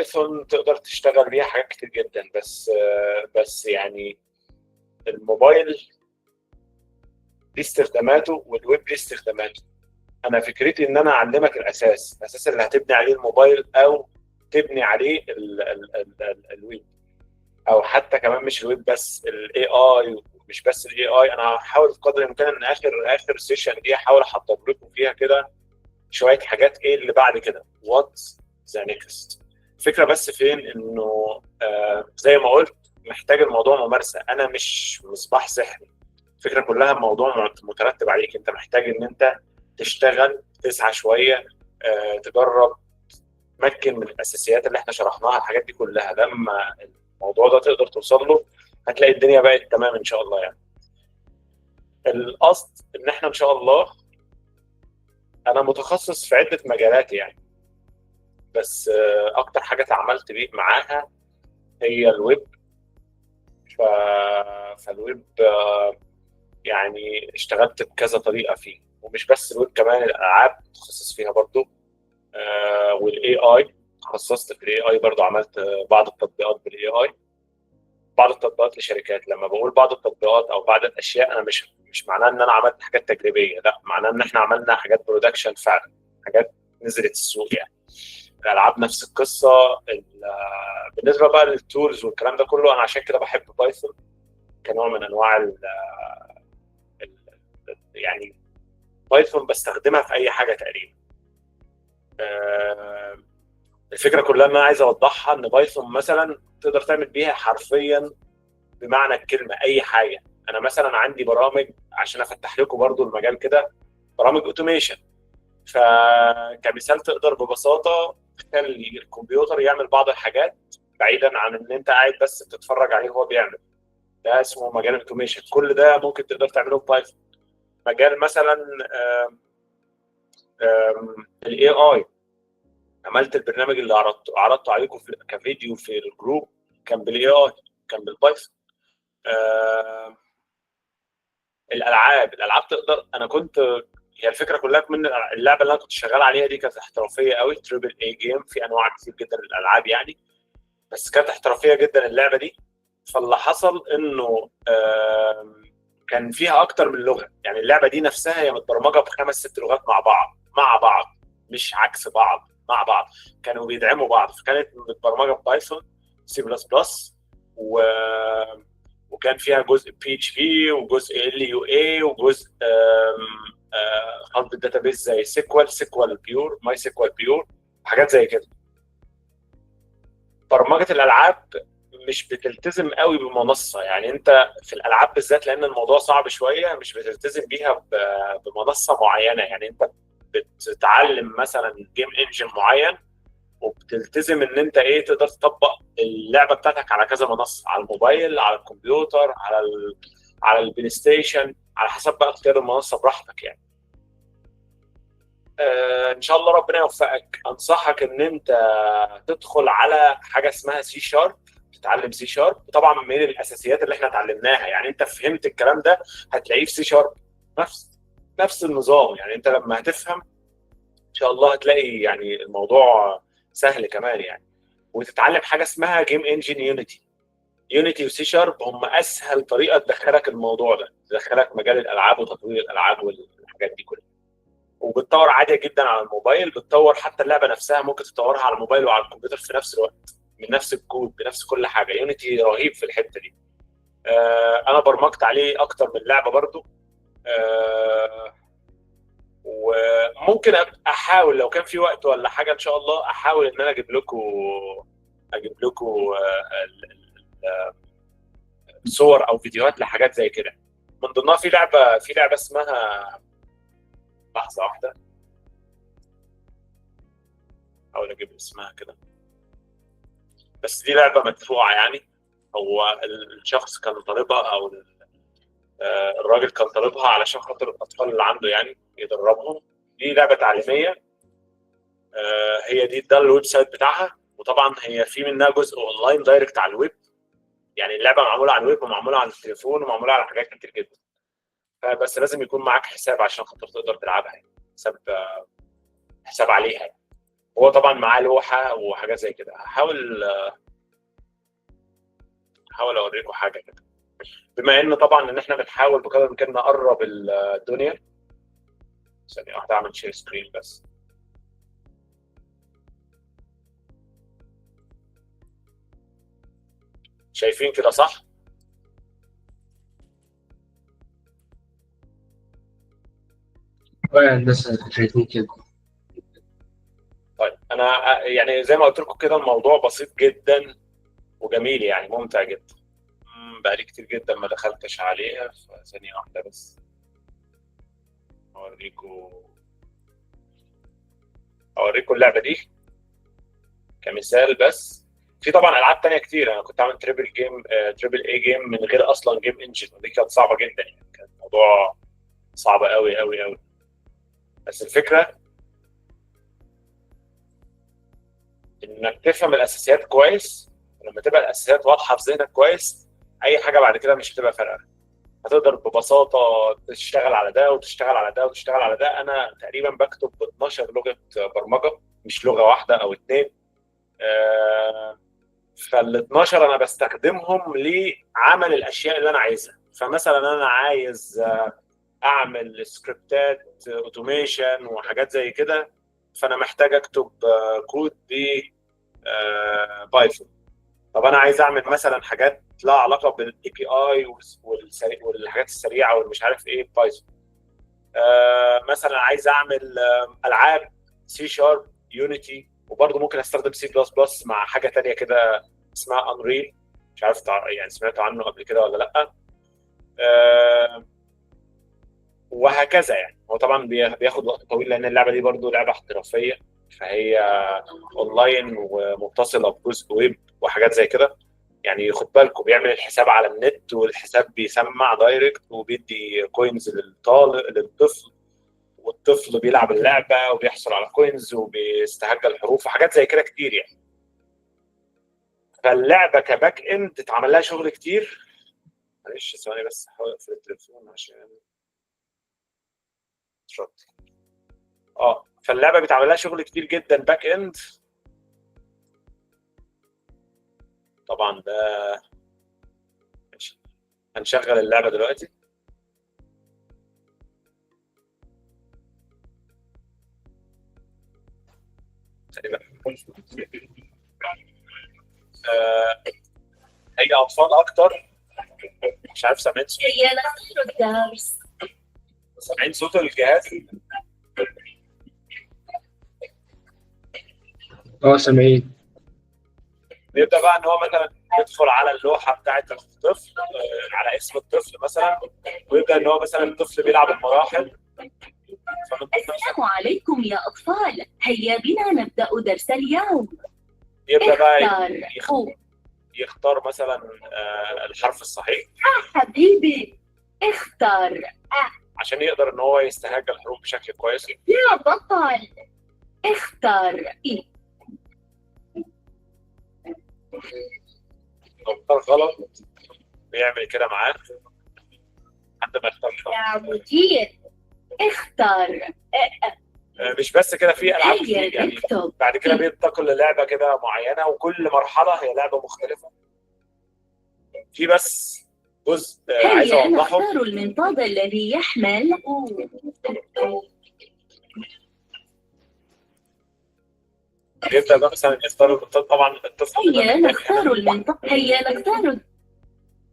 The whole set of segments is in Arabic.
البايثون تقدر تشتغل بيها حاجات كتير جدا، بس يعني الموبايل ليه استخداماته والويب ليه استخداماته. انا فكرتي ان انا اعلمك الاساس اللي هتبني عليه الموبايل، او تبني عليه الويب، او حتى كمان مش الويب بس، الاي اي. مش بس الاي اي، انا هحاول بقدر الامكان ان اخر سيشن دي احاول احضر لكم فيها كده شويه حاجات ايه اللي بعد كده، وات ذا نيكست. الفكره بس فين انه زي ما قلت محتاج الموضوع ممارسه، انا مش مصباح سحري. الفكره كلها الموضوع مترتب عليك، انت محتاج ان انت تشتغل، تسعى شويه، تجرب، تمكن من الاساسيات اللي احنا شرحناها. الحاجات دي كلها لما الموضوع ده تقدر توصل له هتلاقي الدنيا بقت تمام ان شاء الله. يعني القصد ان احنا ان شاء الله، انا متخصص في عده مجالات يعني، بس اكتر حاجه اتعاملت بيه معاها هي الويب. ف... فالويب يعني اشتغلت بكذا طريقه فيه، ومش بس الويب، كمان الالعاب متخصص فيها برضو، والاي اي تخصصت في الاي اي برضو، عملت بعض التطبيقات بالاي اي، بعض التطبيقات لشركات. لما بقول بعض التطبيقات او بعض الاشياء، انا مش معناه ان انا عملت حاجات تجريبيه، لا، معناه ان احنا عملنا حاجات برودكشن فعلا، حاجات نزلت السوق يعني. الالعاب نفس القصه. بالنسبه بقى للتولز والكلام ده كله، انا عشان كده بحب بايثون كنوع من انواع ال يعني بايثون بستخدمها في اي حاجه تقريبا. الفكره كلها ان انا عايز اوضحها ان بايثون مثلا تقدر تعمل بيها حرفيا بمعنى الكلمه اي حاجه. انا مثلا عندي برامج، عشان افتح لكم برضو المجال كده، برامج اوتوميشن. فكمثال تقدر ببساطه تخلي الكمبيوتر يعمل بعض الحاجات بعيدا عن ان انت قاعد بس بتتفرج عليه وهو بيعمل. ده اسمه مجال الاوتوميشن. كل ده ممكن تقدر تعمله ببايثون. مجال مثلا الاي اي، عملت البرنامج اللي عرضته عليكم كفيديو في الجروب، كان بالاي اي، كان بالبايثون. الالعاب تقدر، انا كنت، هي الفكره كلها من اللعبه اللي انا كنت شغال عليها دي كانت احترافيه قوي، تريبل اي جيم، في انواع كتير جدا للالعاب يعني، بس كانت احترافيه جدا اللعبه دي. فاللي حصل انه كان فيها اكتر من لغه، يعني اللعبه دي نفسها هي متبرمجه بخمس ست لغات مع بعض، مش عكس بعض، مع بعض، كانوا بيدعموا بعض. فكانت متبرمجه ببايثون، سي بلس بلس، وكان فيها جزء بي اتش بي، وجزء ال يو اي، وجزء خلط الداتابيز زي سيكوال بيور، ماي سيكوال بيور، حاجات زي كده. برمجه الالعاب مش بتلتزم قوي بمنصه، يعني انت في الالعاب بالذات لان الموضوع صعب شويه، مش بتلتزم بيها بمنصه معينه. يعني انت بتتعلم مثلا جيم انجن معين، وبتلتزم ان انت ايه تقدر تطبق اللعبه بتاعتك على كذا منصه، على الموبايل، على الكمبيوتر، على البلاي ستيشن، على حسب بقى اختيار المنصه براحتك يعني. ان شاء الله ربنا يوفقك. انصحك ان انت تدخل على حاجه اسمها سي شارب، تتعلم سي شارب. طبعا من الاساسيات اللي احنا اتعلمناها، يعني انت فهمت الكلام ده هتلاقيه في سي شارب، نفس النظام. يعني انت لما هتفهم ان شاء الله هتلاقي يعني الموضوع سهل كمان يعني. وتتعلم حاجه اسمها جيم انجن يونيتي وسي شارب، هم اسهل طريقه تدخلك الموضوع ده، تدخلك مجال الالعاب وتطوير الالعاب والحاجات دي كلها. وبتطور عادي جدا على الموبايل، بتطور حتى اللعبه نفسها ممكن تطورها على الموبايل وعلى الكمبيوتر في نفس الوقت، من نفس الكود بنفس كل حاجه. يونيتي رهيب في الحته دي. انا برمجت عليه اكتر من لعبه برضو. وممكن احاول لو كان في وقت ولا حاجه ان شاء الله احاول ان انا اجيب لكم صور او فيديوهات لحاجات زي كده. من ضمنها في لعبه اسمها، لحظه واحده احاول اجيب اسمها كده، بس دي لعبه مدفوعه يعني. هو الشخص كان طالبها، او الراجل كان طالبها علشان خاطر الاطفال اللي عنده يعني يدربهم. دي لعبه تعليميه. هي ده الويب سايت بتاعها. وطبعا هي في منها جزء اونلاين دايركت على الويب، يعني اللعبه معموله على الويب ومعموله على التليفون ومعموله على حاجات كتير جدا. فبس لازم يكون معاك حساب عشان خاطر تقدر تلعبها يعني، حساب عليها يعني. هو طبعا معاه لوحه وحاجات زي كده. هحاول اوريكم حاجه كده، بما ان طبعا ان احنا بنحاول بقدر الامكان نقرب الدنيا. ثانيه واحده اعمل شير سكرين بس. شايفين كده صح؟ هندسة شايفين كده. طيب انا يعني زي ما قلت لكم كده الموضوع بسيط جدا وجميل، يعني ممتع جدا. بقالي كتير جدا ما دخلتش عليها، فثانيه واحده بس اوريكم اللعبه دي كمثال بس. في طبعا العاب تانية كتير، انا كنت عامل تريبل اي جيم من غير اصلا جيم انجن، ودي كانت صعبه جدا، يعني كان الموضوع صعب قوي قوي قوي. بس الفكره انك تفهم الاساسيات كويس. لما تبقى الاساسيات واضحه في ذهنك كويس، اي حاجه بعد كده مش هتبقى فارقه. هتقدر ببساطه تشتغل على ده وتشتغل على ده وتشتغل على ده. انا تقريبا بكتب ب 12 لغه برمجه، مش لغه واحده او اتنين. فال 12 انا بستخدمهم لعمل الاشياء اللي انا عايزها. فمثلا انا عايز اعمل سكريبتات اوتوميشن وحاجات زي كده، فانا محتاج اكتب كود ب بايثون. طب انا عايز اعمل مثلا حاجات لها علاقه بالاي بي اي والحاجات السريعه والمش عارف ايه بايثون. مثلا عايز اعمل العاب سي شارب يونيتي، وبرضه ممكن استخدم سي بلس بلس مع حاجه تانية كده اسمها انريل. مش عارف يعني سمعتوا عنه قبل كده ولا لا. وهكذا. يعني هو طبعا بياخد وقت طويل، لان اللعبه دي برضو لعبه احترافيه، فهي اونلاين ومتصله بجزء ويب وحاجات زي كده. يعني خد بالكم بيعمل الحساب على النت، والحساب بيسمع دايركت وبيدي كوينز للطفل، والطفل بيلعب اللعبه وبيحصل على كوينز وبيستهجى الحروف وحاجات زي كده كتير يعني. فاللعبه كباك اند اتعمل لها شغل كتير. معلش ثواني بس احاول اقفل التليفون عشان شوت. فاللعبه بيتعمل لها شغل كتير جدا باك اند. طبعا ده ماشي. هنشغل اللعبه دلوقتي. تقريبا هي اطفال اكتر. مش عارف سامعين صوت. سامعين صوت الجهاز. سامعين. بيبدا بقى ان هو مثلا يدخل على اللوحه بتاعه الطفل، على اسم الطفل مثلا، ويبدا ان هو مثلا الطفل بيلعب المراحل. السلام عليكم يا أطفال، هيا بنا نبدأ درس اليوم. يبدا بقى يختار مثلا الحرف الصحيح. حبيبي اختر. عشان يقدر ان هو يستهجى الحروف بشكل كويس. يا بطل اختر. لو اختار غلط بيعمل كده معاه لحد ما يختار صح. يا مدير اختر. مش بس كده، في العاب كتير هيا يعني. نكتب. بعد كده بينتقل للعبه كده معينه، وكل مرحله هي لعبه مختلفه. في بس جزء عايز هيا اوضحه. نختار المنطاد الذي يحمل. يبدا بقى مثلا يختار المنطاد، طبعا الطفل هيا نختار المنطاد. هيا نختار.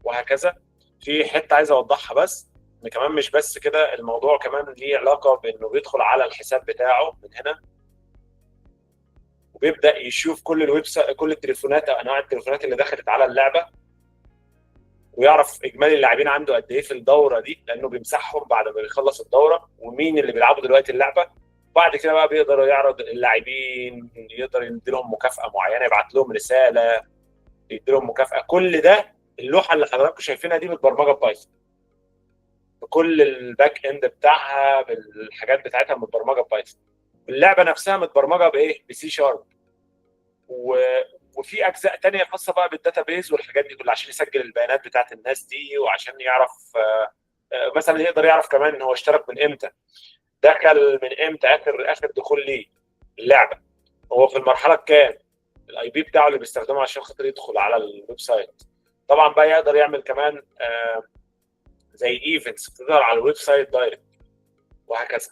وهكذا. في حته عايز اوضحها بس، ان كمان مش بس كده، الموضوع كمان ليه علاقه بانه بيدخل على الحساب بتاعه من هنا، وبيبدا يشوف كل الويب سايت، كل التليفونات او انواع التليفونات اللي دخلت على اللعبه، ويعرف اجمالي اللاعبين عنده قد ايه في الدوره دي، لانه بيمسحهم بعد ما بيخلص الدوره، ومين اللي بيلعبوا دلوقتي اللعبه. بعد كده بقى بيقدر يعرض اللاعبين، يقدر يدي لهم مكافاه معينه، يبعت لهم رساله يدي لهم مكافاه. كل ده اللوحه اللي حضراتكم شايفينها دي متبرمجه ببايثون، بكل الباك اند بتاعها بالحاجات بتاعتها متبرمجه ببايثون. اللعبه نفسها متبرمجه بايه؟ بسي شارب. وفي اجزاء تانية خاصه بقى بالداتابيز والحاجات دي كلها، عشان يسجل البيانات بتاعت الناس دي، وعشان يعرف مثلا يقدر يعرف كمان ان هو اشترك من امتى، دخل من امتى، اخر دخول ليه اللعبه. هو في المرحله الكام؟ الاي بي بتاعه اللي بيستخدمه عشان خاطر يدخل على الويب سايت. طبعا بقى يقدر يعمل كمان زي ايفنتس تظهر على الويب سايت دايركت وهكذا.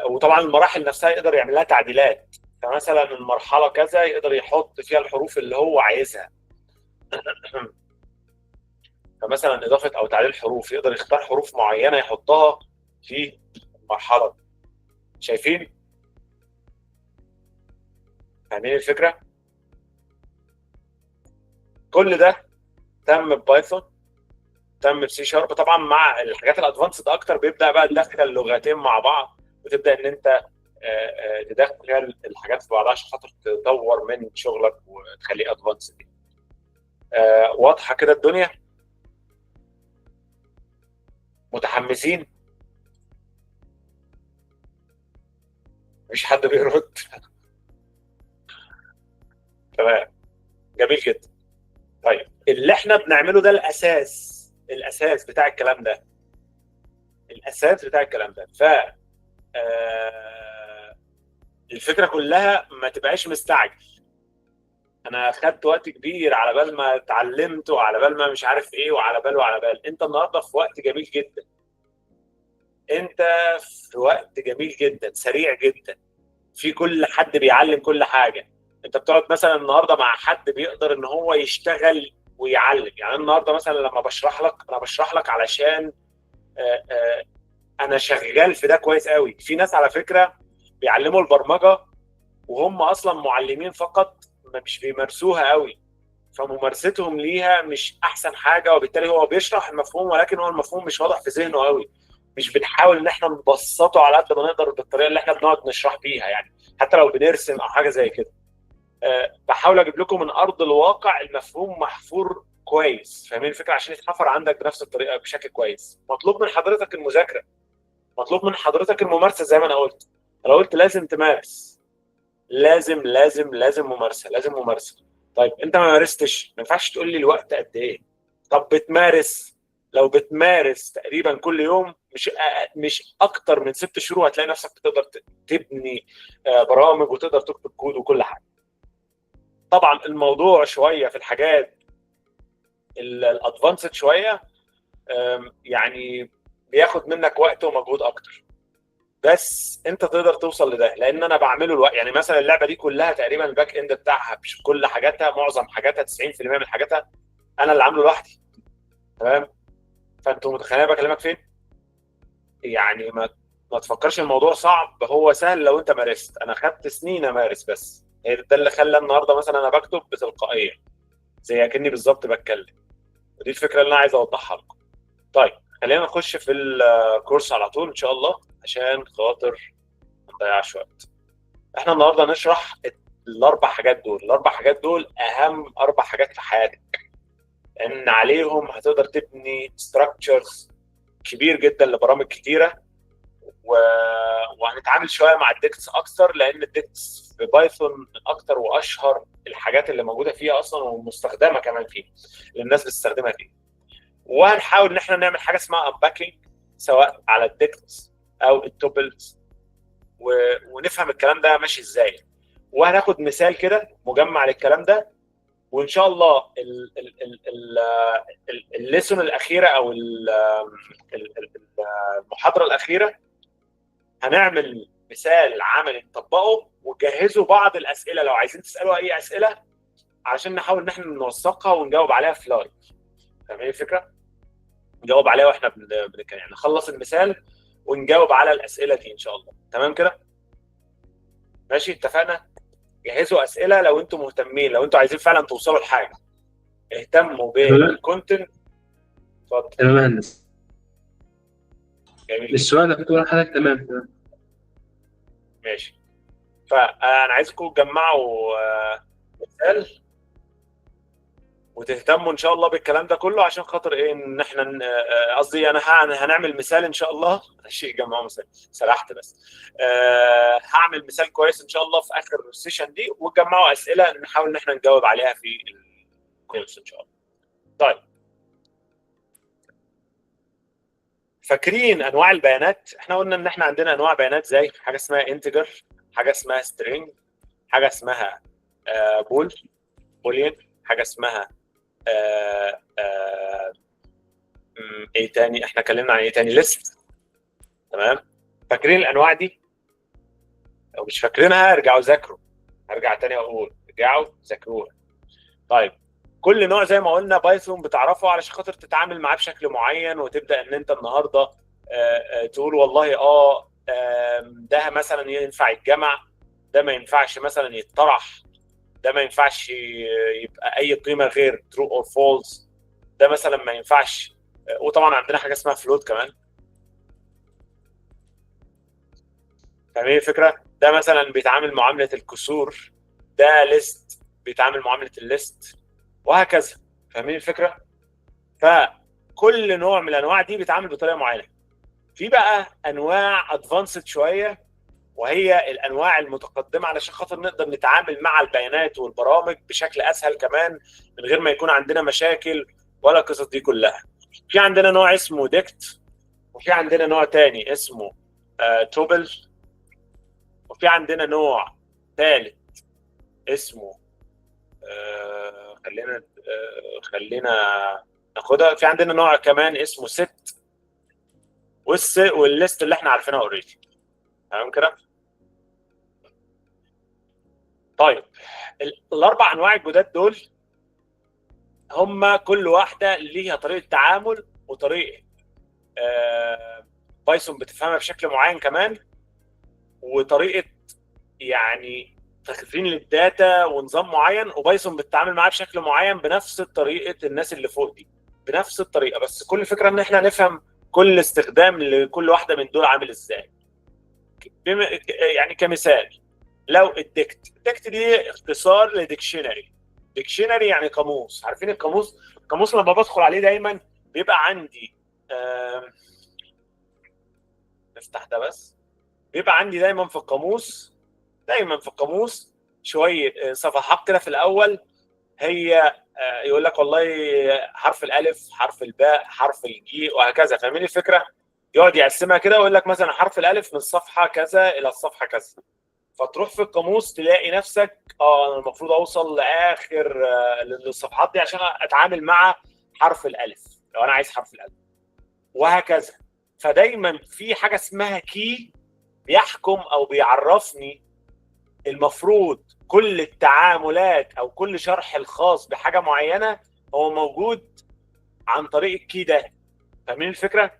وطبعا المراحل نفسها يقدر يعمل لها تعديلات، فمثلا المرحله كذا يقدر يحط فيها الحروف اللي هو عايزها. فمثلا اضافه او تعديل حروف، يقدر يختار حروف معينه يحطها في المرحله دي. شايفين؟ فاهمين الفكره؟ كل ده تم ببايثون، تم بسي شارب. طبعا مع الحاجات الادفانسد اكتر بيبدا بقى تدخل اللغتين مع بعض، وتبدا ان انت تدخل الحاجات في بعضها عشان خاطر تطور من شغلك وتخليه ادفانسد. واضحه كده الدنيا؟ متحمسين؟ مفيش حد بيرد. تمام، جميل جدا. طيب اللي احنا بنعمله ده الاساس بتاع الكلام ده، الاساس بتاع الكلام ده. ف الفكره كلها ما تبقاش مستعجل. انا خدت وقت كبير على بال ما اتعلمت، وعلى بال ما مش عارف ايه، وعلى بال. انت النهارده في وقت جميل جدا، انت في وقت جميل جدا، سريع جدا، في كل حد بيعلم كل حاجه. انت بتقعد مثلا النهارده مع حد بيقدر ان هو يشتغل ويعلم. يعني النهارده مثلا لما بشرح لك، انا بشرح لك علشان انا شغال في ده كويس قوي. في ناس على فكره بيعلموا البرمجه وهم اصلا معلمين فقط، مش بيمارسوها قوي، فممارستهم ليها مش احسن حاجه، وبالتالي هو بيشرح المفهوم ولكن هو المفهوم مش واضح في ذهنه قوي. مش بنحاول ان احنا نبسطه على قد ما نقدر بالطريقه اللي احنا بنقعد نشرح بيها، يعني حتى لو بنرسم او حاجه زي كده. بحاول اجيب لكم من ارض الواقع المفهوم محفور كويس. فاهمين الفكره؟ عشان يتحفر عندك بنفس الطريقه بشكل كويس. مطلوب من حضرتك المذاكره، مطلوب من حضرتك الممارسه. زي ما انا قلت، لازم تمارس، لازم ممارسه، لازم ممارسه. طيب انت ما مارستش، ما ينفعش تقول لي الوقت قد ايه. طب بتمارس، لو بتمارس تقريبا كل يوم مش اكتر من 6 شهور، هتلاقي نفسك بتقدر تبني برامج، وتقدر تكتب كود وكل حاجه. طبعا الموضوع شويه في الحاجات الادفانسد شويه، يعني بياخد منك وقت ومجهود اكتر، بس انت تقدر توصل لده لان انا بعمله الوقت. يعني مثلا اللعبه دي كلها تقريبا الباك اند بتاعها مش كل حاجاتها، معظم حاجاتها 90% من حاجاتها انا اللي عامله لوحدي. تمام؟ فانتوا متخيلين بكلمك فين؟ يعني ما تفكرش الموضوع صعب، هو سهل لو انت مارست. انا خدت سنين امارس، بس ده اللي خلى النهارده مثلا انا بكتب بتلقائيه زي اكني بالظبط بتكلم. ودي الفكره اللي انا عايز اوضحها لكم. طيب خلينا نخش في الكورس على طول ان شاء الله عشان خاطر ما نضيعش وقت. احنا النهارده نشرح الاربع حاجات دول. الاربع حاجات دول اهم 4 حاجات في حياتك، لان عليهم هتقدر تبني ستراكشرز كبير جدا لبرامج كتيره. وهنتعامل شويه مع الديكتس اكتر، لان الديكتس في بايثون من اكتر واشهر الحاجات اللي موجوده فيها اصلا، ومستخدمه كمان فيه، اللي الناس بتستخدمها فيه. وهنحاول ان احنا نعمل حاجه اسمها انباكينج، سواء على الديكتس او التوبلز، ونفهم الكلام ده ماشي ازاي. وهناخد مثال كده مجمع للكلام ده، وان شاء الله الليسون الاخيره او المحاضره الاخيره هنعمل مثال عملي نطبقه، وجهزوا بعض الاسئله لو عايزين تسالوا اي اسئله عشان نحاول ان احنا نوثقها ونجاوب عليها في لايف. فاهمين الفكره؟ نجاوب عليها واحنا بنتكلم، يعني نخلص المثال ونجاوب على الاسئله دي ان شاء الله. تمام كده؟ ماشي، اتفقنا؟ جهزوا اسئله لو انتم مهتمين، لو انتم عايزين فعلا توصلوا لحاجه، اهتموا بالكونتنت. اتفضل. تمام يا هندسة. جميل جدا. السؤال ده كنت بقول لحضرتك تمام. ماشي، فانا عايزكم تجمعوا مثال وتهتموا ان شاء الله بالكلام ده كله، عشان خاطر ايه ان احنا قصدي انا هنعمل مثال ان شاء الله. شيء جمعوا مثال، سرحت بس. هعمل مثال كويس ان شاء الله في اخر السيشن دي، وتجمعوا اسئله نحاول ان احنا نجاوب عليها في الكورس ان شاء الله. طيب، فاكرين انواع البيانات؟ احنا قلنا ان احنا عندنا انواع بيانات زي حاجه اسمها انتجر، حاجه اسمها سترينج، حاجه اسمها بوليان، حاجه اسمها ايه تاني؟ احنا اتكلمنا عن ايه تاني؟ ليست. تمام؟ فاكرين الانواع دي؟ لو مش فاكرينها ارجعوا ذاكروا. هرجع تاني اقول ارجعوا ذاكروها. طيب، كل نوع زي ما قلنا بايثون بتعرفه علشان خاطر تتعامل معاه بشكل معين، وتبدا ان انت النهارده تقول والله ده مثلا ينفع يتجمع، ده ما ينفعش مثلا يتطرح، ده ما ينفعش يبقى اي قيمه غير true or false، ده مثلا ما ينفعش. وطبعا عندنا حاجه اسمها فلوت كمان. فاهمين الفكره؟ ده مثلا بيتعامل معامله الكسور، ده ليست بيتعامل معامله الليست، وهكذا. فاهمين الفكره؟ فكل نوع من الانواع دي بيتعامل بطريقه معينه. في بقى انواع ادفانسد شويه، وهي الانواع المتقدمه علشان خاطر نقدر نتعامل مع البيانات والبرامج بشكل اسهل كمان، من غير ما يكون عندنا مشاكل ولا القصص دي كلها. في عندنا نوع اسمه ديكت، وفي عندنا نوع تاني اسمه توبل، وفي عندنا نوع ثالث اسمه خلينا ناخدها. في عندنا نوع كمان اسمه ست، والليست اللي احنا عارفينها اوريدي. تمام كده؟ طيب، الاربع انواع الجداد دول هم كل واحده ليها طريقه تعامل وطريقه بايثون بتفهمها بشكل معين كمان، وطريقه يعني تخزين للداتا ونظام معين، وبايثون بتتعامل معاه بشكل معين بنفس طريقه الناس اللي فوق دي، بنفس الطريقه. بس كل الفكره ان احنا نفهم كل استخدام لكل واحده من دول عامل ازاي. يعني كمثال، لو الديكت دي اختصار لديكشنري. ديكشنري يعني قاموس. عارفين القاموس؟ القاموس لما بدخل عليه دايما بيبقى عندي نفتح ده بس. بيبقى عندي دايما في القاموس، شويه صفحات كده في الاول. هي يقول لك والله حرف الالف، حرف الباء، حرف الجي، وهكذا. فاهمين الفكره؟ يقعد يقسمها كده ويقول لك مثلا حرف الالف من الصفحه كذا الى الصفحه كذا. فتروح في القاموس تلاقي نفسك انا المفروض اوصل لاخر للصفحات دي عشان اتعامل مع حرف الالف لو انا عايز حرف الالف، وهكذا. فدايما في حاجه اسمها كي بيحكم او بيعرفني المفروض كل التعاملات او كل شرح الخاص بحاجه معينه هو موجود عن طريق الكي ده. فاهمين الفكره؟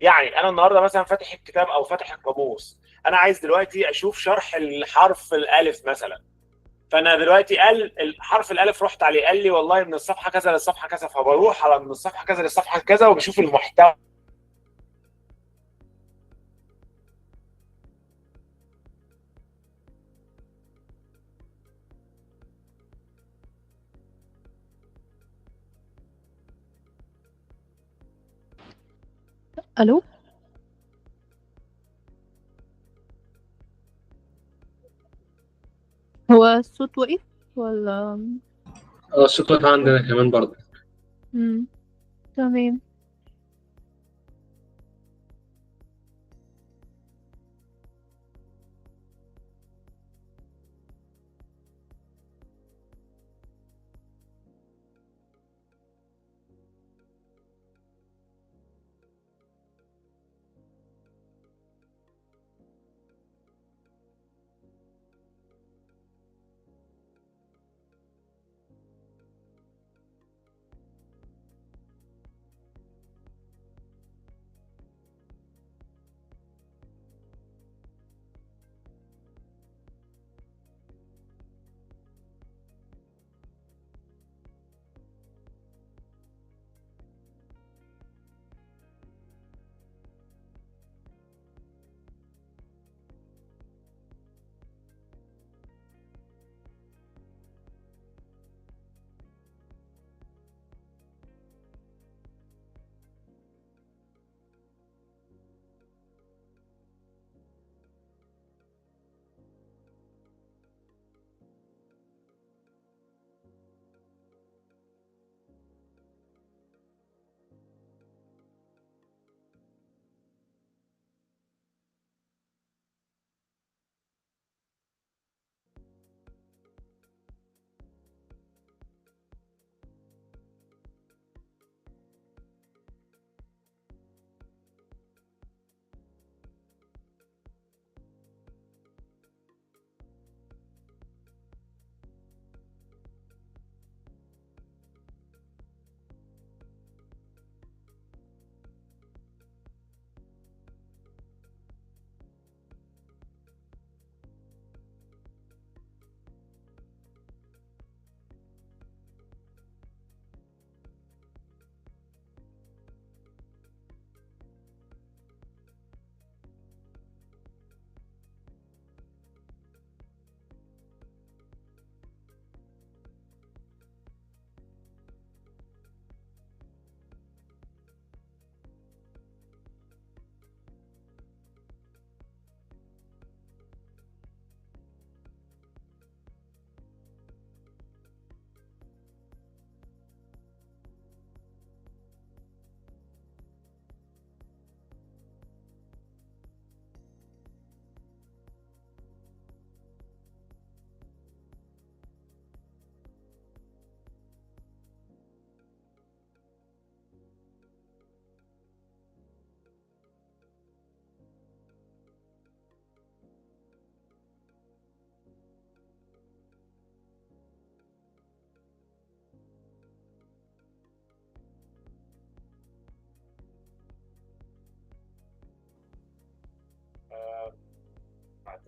يعني انا النهارده مثلا فاتح الكتاب او فاتح القاموس، انا عايز دلوقتي اشوف شرح الحرف الالف مثلا. فانا دلوقتي قال الحرف الالف رحت عليه قال لي والله من الصفحه كذا للصفحه كذا، فبروح على من الصفحه كذا للصفحه كذا وبشوف المحتوى. الو. هو الصوت وقف ولا؟ الصوت واقف عندنا كمان برضه. تمام.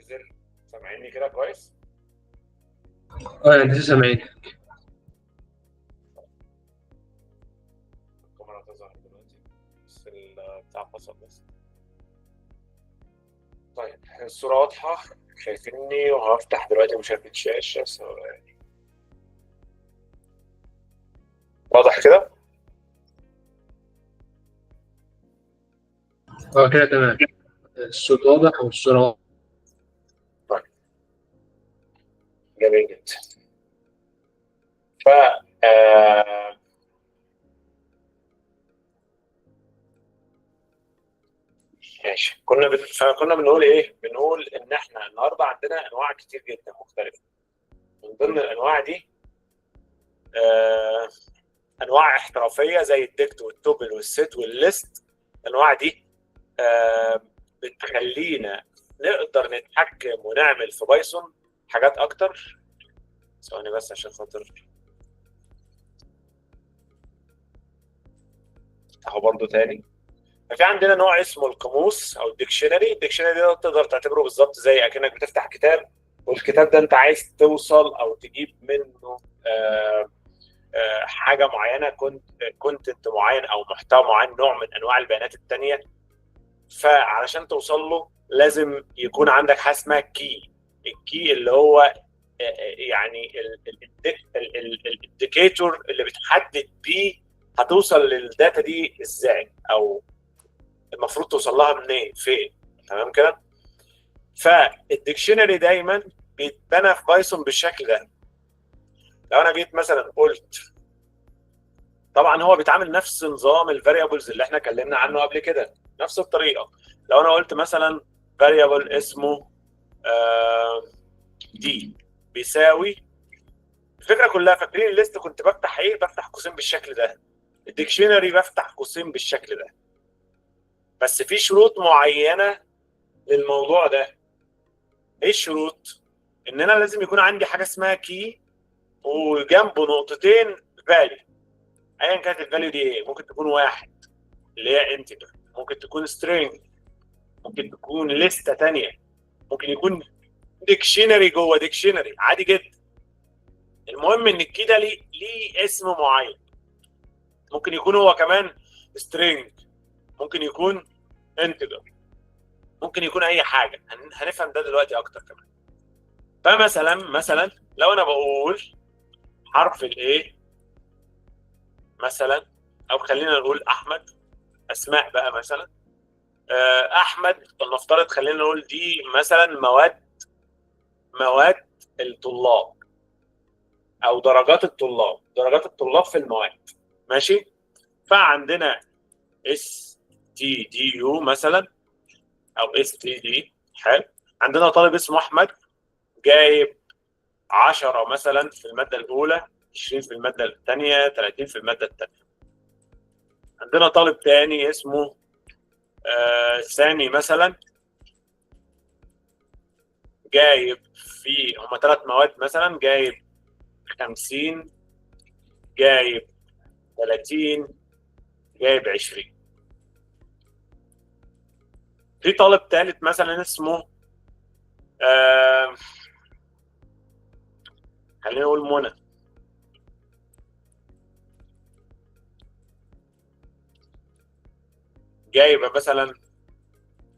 زر. سامعيني كده كويس؟ اه انت سامعين. الكاميرا هتظهر دلوقتي بس بتاع فصل بس. طيب الصورة واضحة شايفيني، وهفتح دلوقتي مشاهدة الشاشة ثواني. واضح كده؟ اه كده تمام، الصوت واضح والصورة واضحة. طيب جميل جدا. ف ماشي، فكنا بنقول ايه؟ بنقول ان احنا النهارده عندنا انواع كتير جدا مختلفه. من ضمن الانواع دي انواع احترافيه زي الديكت والتوبل والست والليست. الانواع دي بتخلينا نقدر نتحكم ونعمل في بايثون حاجات اكتر. ثواني بس عشان خاطر اهو برضو تاني. ففي عندنا نوع اسمه القاموس او الديكشنري. الديكشنري ده تقدر تعتبره بالظبط زي اكنك بتفتح كتاب، والكتاب ده انت عايز توصل او تجيب منه حاجه معينه، كونتنت معين او محتوى معين، نوع من انواع البيانات الثانيه. فعلشان توصل له لازم يكون عندك حاجه اسمها كي. الكي اللي هو يعني الانديكيتور اللي بتحدد بيه هتوصل للداتا دي ازاي، او المفروض توصل لها منين، فين. تمام كده؟ فالديكشنري دايما بيتبنى في بايثون بالشكل ده. لو انا جيت مثلا قلت، طبعا هو بيتعامل نفس نظام الفاريبلز اللي احنا اتكلمنا عنه قبل كده، نفس الطريقه. لو انا قلت مثلا فاريبل اسمه دي بيساوي، الفكره كلها فاكرين الليست كنت بفتح ايه؟ بفتح قوسين بالشكل ده. الديكشنري بفتح قوسين بالشكل ده، بس في شروط معينه للموضوع ده. ايه الشروط؟ ان انا لازم يكون عندي حاجه اسمها كي وجنبه نقطتين فاليو. ايا كانت الفاليو دي ايه، ممكن تكون واحد اللي هي انتجر، ممكن تكون سترينج، ممكن تكون لسته ثانيه، ممكن يكون ديكشنري جوه ديكشنري، عادي جدا. المهم ان الكي ده ليه اسم معين. ممكن يكون هو كمان سترينج، ممكن يكون انتجر، ممكن يكون اي حاجه. هنفهم ده دلوقتي اكتر كمان. فمثلا لو انا بقول حرف الايه مثلا، او خلينا نقول احمد، اسماء بقى مثلا احمد، فلنفترض خلينا نقول دي مثلا مواد الطلاب، او درجات الطلاب في المواد. ماشي؟ فعندنا اس تي دي يو مثلا، او اس تي دي. حلو. عندنا طالب اسمه احمد جايب 10 مثلا في الماده الاولى، 20 في الماده الثانيه، 30 في الماده الثانيه. عندنا طالب ثاني اسمه ثاني مثلا، جايب في هم 3 مواد مثلا، جايب 50، جايب 30، جايب 20. في طالب ثالث مثلا اسمه خلينا نقول منى، جايبه مثلا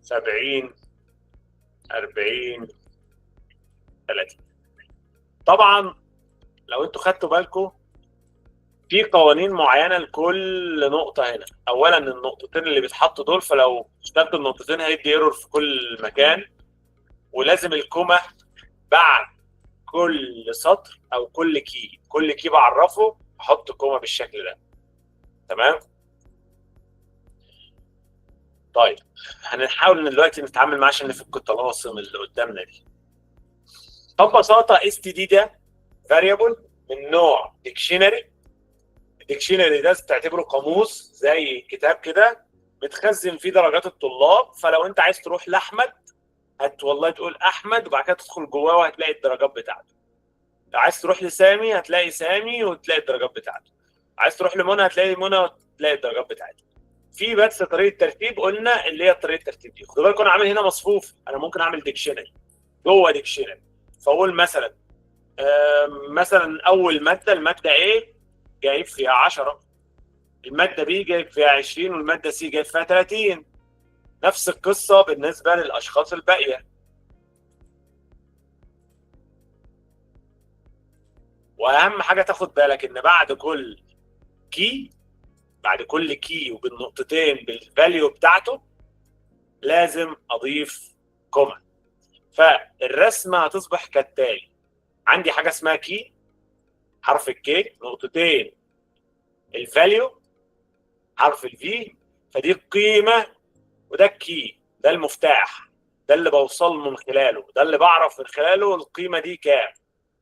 70، 40، 30. طبعا لو انتوا خدتوا بالكم في قوانين معينه لكل نقطه هنا. اولا النقطتين اللي بيتحطوا دول، فلو اشتغلت النقطتين هيدي ايرور في كل مكان. ولازم الكومه بعد كل سطر او كل كي بعرفه احط كومه بالشكل ده. تمام؟ طيب هنحاول دلوقتي نتعامل معاه عشان نفك الطلاسم اللي قدامنا دي. ببساطه اس تي دي ده فاريبل من نوع ديكشنري. الديكشنري ده تعتبره قاموس زي كتاب كده بتخزن فيه درجات الطلاب. فلو انت عايز تروح لاحمد والله تقول احمد وبعد كده تدخل جواه وهتلاقي الدرجات بتاعته. لو عايز تروح لسامي هتلاقي سامي وتلاقي الدرجات بتاعته. عايز تروح لمنى هتلاقي منى وتلاقي الدرجات بتاعتها. في بس طريقه ترتيب قلنا اللي هي طريقه الترتيب دي. خدوا بالكم انا عامل هنا مصفوف، انا ممكن اعمل ديكشنري. جوه ديكشنري. فاقول مثلا مثلا اول ماده، الماده A جايب فيها 10، الماده B جايب فيها 20، والماده C جايب فيها 30. نفس القصه بالنسبه للاشخاص الباقيه. واهم حاجه تاخد بالك ان بعد كل كي وبالنقطتين بالفاليو بتاعته لازم اضيف كوما. فالرسمه هتصبح كالتالي: عندي حاجه اسمها كي، حرف الكي، نقطتين الفاليو، حرف الفي، فدي القيمه، وده الكي، ده المفتاح، ده اللي بوصل من خلاله، ده اللي بعرف من خلاله القيمه دي كام.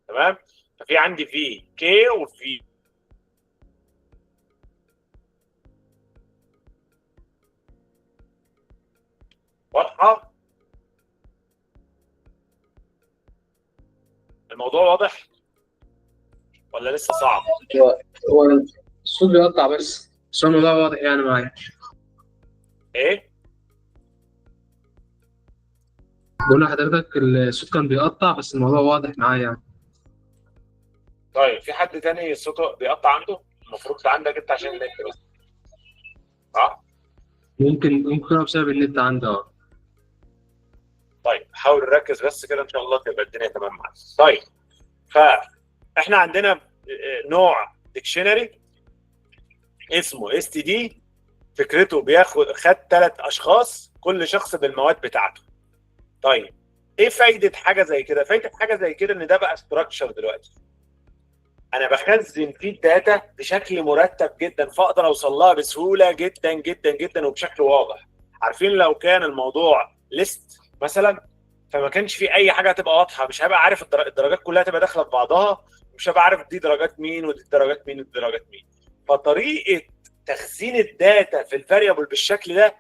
تمام؟ ففي عندي في كي وفي واضحه. الموضوع واضح ولا لسه صعب؟ هو الصوت بيقطع بس هو الموضوع واضح يعني معايا. ايه؟ بقول لحضرتك الصوت كان بيقطع بس الموضوع واضح معايا يعني. طيب في حد تاني صوته بيقطع عنده؟ المفروض عندك انت عشان النت بس. اه ممكن يبقى بسبب النت عندي طيب حاول نركز بس كده، ان شاء الله تبقى الدنيا تمام معاك. طيب فاحنا عندنا نوع ديكشنري اسمه اس تي دي. فكرته خد 3 اشخاص، كل شخص بالمواد بتاعته. طيب ايه فايده حاجه زي كده؟ فايده حاجه زي كده ان ده بقى ستراكشر دلوقتي، انا بخزن فيه الداتا بشكل مرتب جدا، فاقدر اوصل لها بسهوله جدا جدا جدا وبشكل واضح. عارفين لو كان الموضوع ليست مثلا، فما كانش في اي حاجه هتبقى واضحه، مش هبقى عارف الدرجات كلها تبقى داخله في بعضها، مش هبقى عارف دي درجات مين ودي درجات مين ودي درجات مين. فطريقه تخزين الداتا في الفاريبل بالشكل ده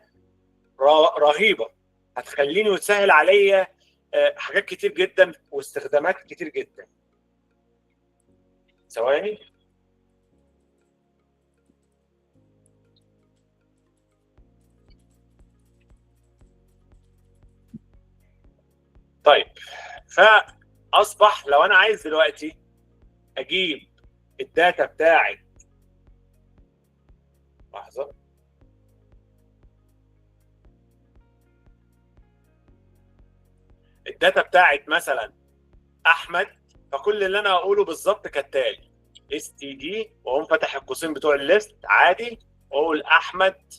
رهيبه، هتخليني وتسهل عليا حاجات كتير جدا واستخدامات كتير جدا. ثواني. طيب فاصبح لو انا عايز دلوقتي اجيب الداتا بتاعي، لحظه، الداتا بتاعت مثلا احمد، فكل اللي انا هقوله بالظبط كالتالي: اس تي دي، واقوم فاتح القوسين بتوع الليست عادي، واقول احمد،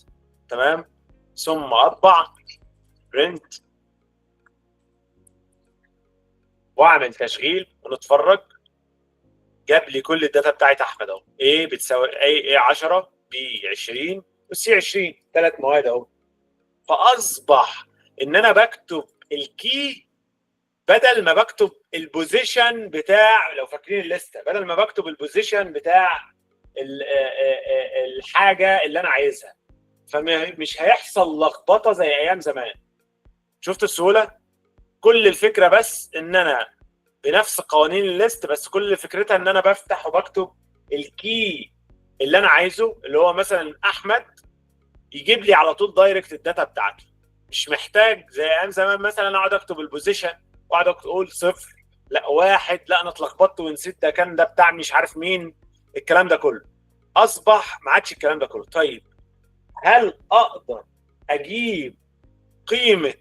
تمام، ثم اطبع برنت واعمل تشغيل ونتفرج. جاب لي كل الداتا بتاعت احمد اهو. A بتساوي A 10، B 20، والسي 20، 3 مواد اهو. فاصبح ان انا بكتب الكي بدل ما بكتب البوزيشن بتاع، لو فاكرين الليسته، بدل ما بكتب البوزيشن بتاع الحاجه اللي انا عايزها، فمش هيحصل لخبطه زي ايام زمان. شفت السهوله؟ كل الفكره بس ان انا بنفس قوانين الليست، بس كل فكرتها ان انا بفتح وبكتب الكي اللي انا عايزه، اللي هو مثلا احمد، يجيب لي على طول دايركت الداتا بتاعته. مش محتاج زي ايام زمان مثلا اقعد اكتب البوزيشن واقعد اقول 0، لا 1، لا انا اتلخبطت ونسيت ده كان ده بتاع مش عارف مين. الكلام ده كله اصبح ما عادش الكلام ده كله. طيب هل اقدر اجيب قيمه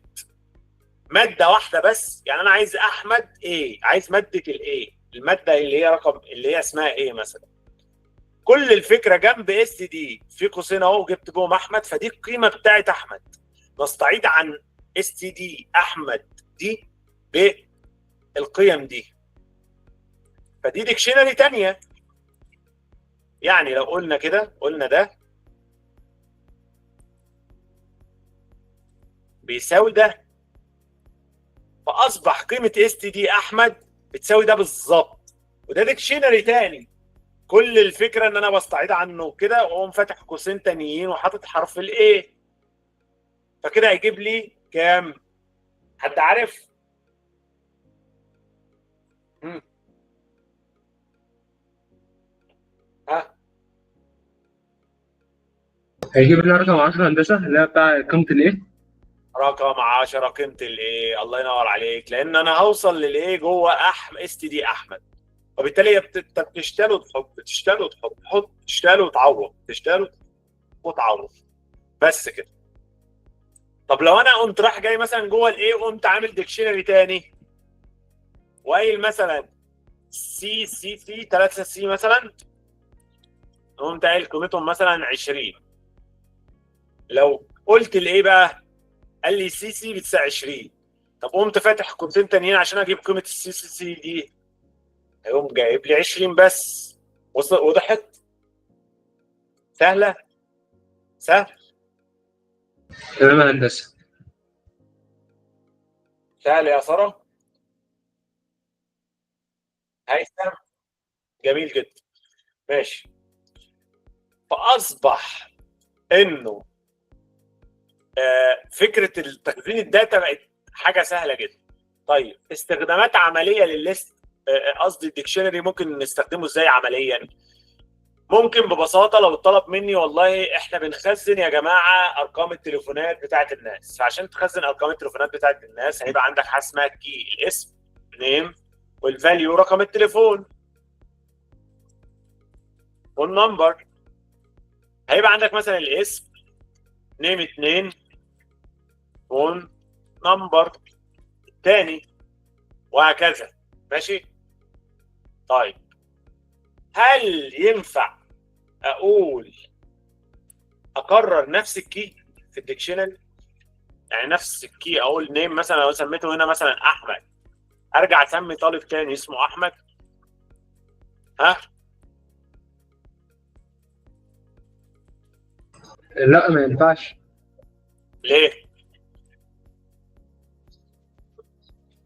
ماده واحده بس؟ يعني انا عايز احمد ايه، عايز ماده الايه، الماده اللي هي رقم اللي هي اسمها ايه مثلا. كل الفكره جنب اس دي في قوسين اهو، جبت جوه احمد، فدي القيمه بتاعت احمد. نستعيد عن اس تي دي احمد دي بالقيم دي، فدي ديكشنري تانية. يعني لو قلنا كده، قلنا ده بيساوي ده، فاصبح قيمه اس تي دي احمد بتساوي ده بالظبط، وده ديكشنري تاني. كل الفكره ان انا بستعيد عنه كده واقوم فاتح قوسين تانيين وحاطط حرف الايه، فكده هيجيب لي كام؟ حد عارف؟ ها؟ هيجيب لنا رقم 10 هندسه اللي هي بتاع قيمه الايه؟ رقم 10 قيمه الايه، الله ينور عليك، لان انا هوصل للايه جوه اس تي دي احمد، وبالتالي هي بتشتغل وتحط، تشتغل وتحط، تحط، تشتغل وتعوض، تشتغل وتعوض، بس كده. طب لو انا قمت راح جاي مثلا جوه الايه وقمت عامل ديكشنري تاني وقايل مثلا سي 3 سي مثلا، قمت قايل قيمتهم مثلا 20، لو قلت الايه بقى قال لي سي بتساوي 20، طب قمت فاتح قيمتين تانيين عشان اجيب قيمه السي دي، هيقوم جايب لي 20 بس. وضحت؟ سهله؟ سهل؟ تمام يا هندسه. سهل يا ساره؟ هيثم؟ جميل جدا، ماشي. فاصبح انه فكره تخزين الداتا بقت حاجه سهله جدا. طيب استخدامات عمليه للليست، قصدي الديكشنري، ممكن نستخدمه ازاي عمليا؟ ممكن ببساطه لو طلب مني والله احنا بنخزن يا جماعه ارقام التليفونات بتاعت الناس، فعشان تخزن ارقام التليفونات بتاعت الناس هيبقى عندك حاجه اسمها كي، الاسم، نيم، والفاليو رقم التليفون، والنمبر. هيبقى عندك مثلا الاسم نيم 2، فون نمبر تاني، وهكذا. ماشي؟ طيب هل ينفع اقرر نفس الكي في الديكشنري؟ يعني نفس الكي اقول نيم مثلا، لو سميته هنا مثلا احمد، ارجع اسمي طالب تاني اسمه احمد؟ ها؟ لا ما ينفعش. ليه؟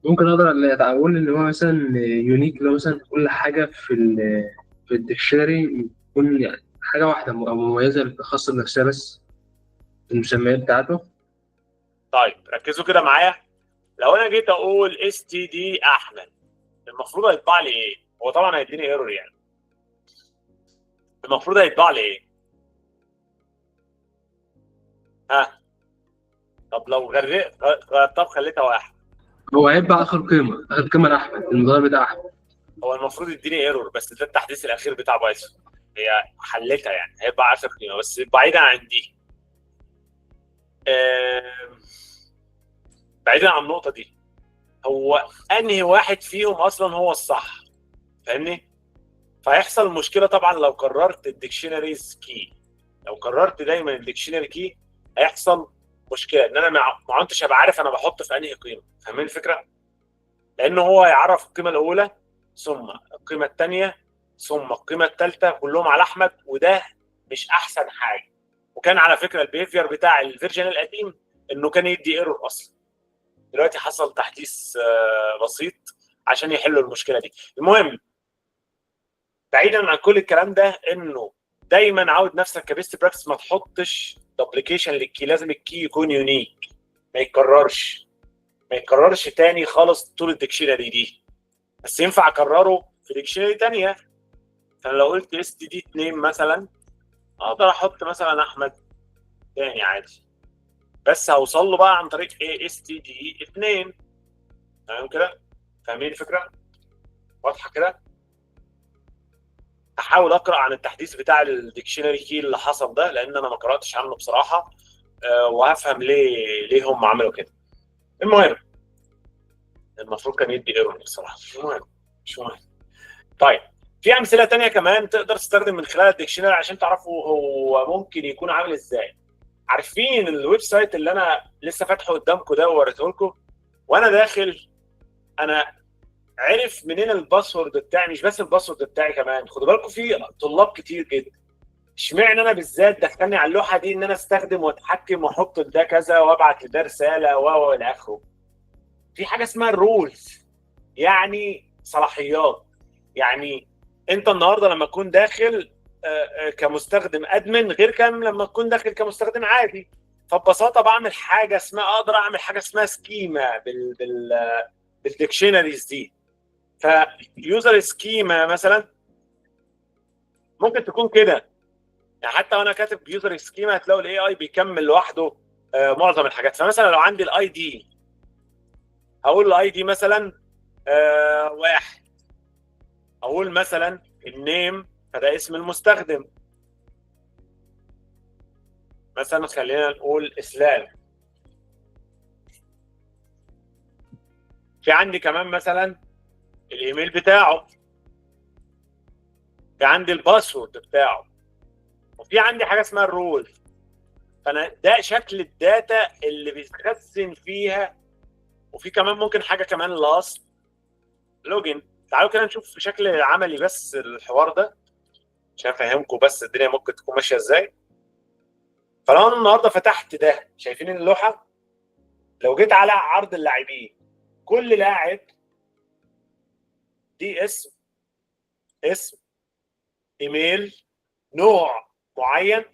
ممكن اقدر اقول ان هو مثلا يونيك، لو مثلا كل حاجه في الديكشنري يكون يعني حاجه واحده او مميزه خاصه بنفسها بس، المسميات بتاعته. طيب ركزوا كده معايا، لو انا جيت اقول اس تي دي احمد، المفروض هيطبع لي ايه؟ هو طبعا هيديني ايرور يعني. المفروض هيطبع لي ايه؟ ها؟ طب لو طب خليتها واحد، هو هيبقى اخر قيمه لاحمد، المضارب بتاع احمد. هو المفروض يديني ايرور، بس ده التحديث الاخير بتاع بايثون، هي حلتها يعني، هيبقى 10 قيمه بس بعيدا عن دي. بعيدا عن النقطه دي، هو انهي واحد فيهم اصلا هو الصح؟ فاهمني؟ فهيحصل مشكله طبعا لو قررت الديكشنريز كي، لو قررت دايما الديكشنري كي هيحصل مشكله ان انا ما عدتش هبقى عارف انا بحط في انهي قيمه. فاهمين الفكره؟ لانه هو هيعرف القيمه الاولى ثم القيمه الثانيه ثم القيمه الثالثه كلهم على احمد، وده مش احسن حاجه. وكان على فكره البيهيفير بتاع الفيرجن القديم انه كان يدي ايرور اصلا. دلوقتي حصل تحديث بسيط عشان يحلوا المشكله دي. المهم بعيدا عن كل الكلام ده، انه دايما عود نفسك كبيست براكتس ما تحطش دوبليكيشن للكي، لازم الكي يكون يونيك، ما يتكررش، ما يتكررش تاني خالص طول الديكشنري دي، بس ينفع اكرره في ديكشنري تانية. فانا لو قلت اس تي دي 2 مثلا، اقدر احط مثلا احمد تاني عادي، بس هوصل له بقى عن طريق ايه؟ اس تي دي 2. تمام كده؟ فاهمين الفكره؟ واضحه كده؟ هحاول اقرا عن التحديث بتاع الديكشنري كي اللي حصل ده، لان انا ما قراتش عنه بصراحه، وهفهم ليه هم عملوا كده. المهم المفروض كان يدي ايرور بصراحه، المهم مش مهم. طيب في امثله تانية كمان تقدر تستخدم من خلال الديكشنري عشان تعرفوا هو ممكن يكون عامل ازاي. عارفين الويب سايت اللي انا لسه فاتحه قدامكم ده ووريته لكم؟ وانا داخل انا عرف منين الباسورد بتاعي؟ مش بس الباسورد بتاعي كمان، خدوا بالكم في طلاب كتير جدا، اشمعنى انا بالذات دخلني على اللوحه دي ان انا استخدم واتحكم واحط لده كذا وابعت لده رساله الى اخره. في حاجه اسمها الرولز، يعني صلاحيات. يعني انت النهارده لما تكون داخل كمستخدم ادمن غير كان لما تكون داخل كمستخدم عادي. فببساطه بعمل حاجه اسمها، اقدر اعمل حاجه اسمها سكيما بالديكشنريز دي. فيوزر سكيما مثلا ممكن تكون كده، يعني حتى وانا كاتب يوزر سكيما هتلاقوا الاي اي بيكمل لوحده معظم الحاجات. فمثلا لو عندي الاي دي هقول الاي دي مثلا واحد، اقول مثلا النيم فده اسم المستخدم، مثلا خلينا نقول اسلام. في عندي كمان مثلا الايميل بتاعه، في عندي الباسورد بتاعه، وفي عندي حاجه اسمها الرول. فانا ده شكل الداتا اللي بيتخزن فيها. وفي كمان ممكن حاجه كمان لاست لوجن. تعالوا كده نشوف بشكل عملي بس الحوار ده عشان افهمكم بس الدنيا ممكن تكون ماشيه ازاي. فلو انا النهارده فتحت ده، شايفين اللوحه؟ لو جيت على عرض اللاعبين، كل لاعب دي اسم ايميل نوع معين،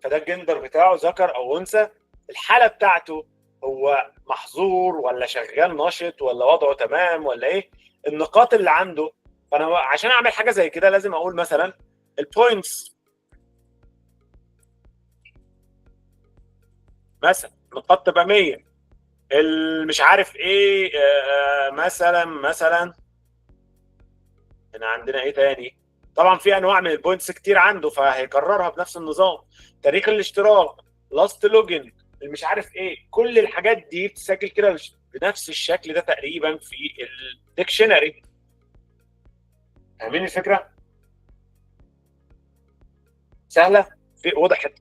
فده الجندر بتاعه ذكر او انثى، الحاله بتاعته هو محظور ولا شغال نشط ولا وضعه تمام ولا ايه، النقاط اللي عنده. فانا عشان اعمل حاجه زي كده لازم اقول مثلا البوينتس، مثلا نقاط تبقى 100، مش عارف ايه مثلا هنا عندنا ايه تاني. طبعا في انواع من البوينتس كتير عنده فهيكررها بنفس النظام. تاريخ الاشتراك، لاست لوجن، مش عارف ايه، كل الحاجات دي بتسجل كده بنفس الشكل ده تقريبا في الديكشنري. فاهمين الفكره؟ سهله، في وضحت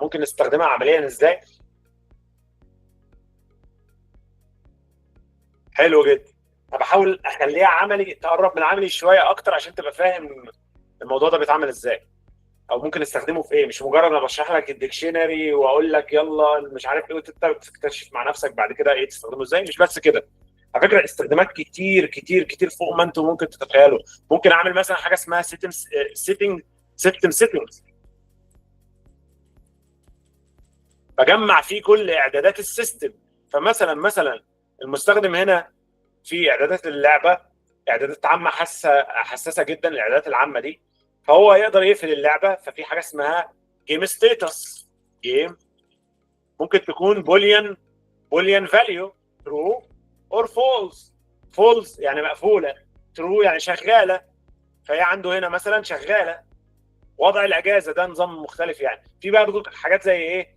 ممكن نستخدمها عمليا ازاي. حلو جدا. انا بحاول اخليها عملي، تقرب من العملي شويه اكتر عشان تبقى فاهم الموضوع ده بيتعمل ازاي او ممكن نستخدمه في ايه. مش مجرد انا بشرح لك الديكشنري واقول لك يلا مش عارف ايه وانت تكتشف مع نفسك بعد كده ايه تستخدمه ازاي. مش بس كده، على فكره استخدامات كتير كتير كتير فوق ما انتم ممكن تتخيلوا. ممكن اعمل مثلا حاجه اسمها سيتنجز، بجمع فيه كل اعدادات السيستم. فمثلا المستخدم هنا في اعدادات اللعبه، اعدادات عامه حساسه جدا الاعدادات العامه دي، فهو يقدر يقفل اللعبه. ففي حاجه اسمها جيم ستاتس. جيم ممكن تكون بوليان فاليو، ترو اور فولس. فولس يعني مقفوله، ترو يعني شغاله، فهي عنده هنا مثلا شغاله. وضع الاجازه ده نظام مختلف يعني. في بقى حاجات زي ايه،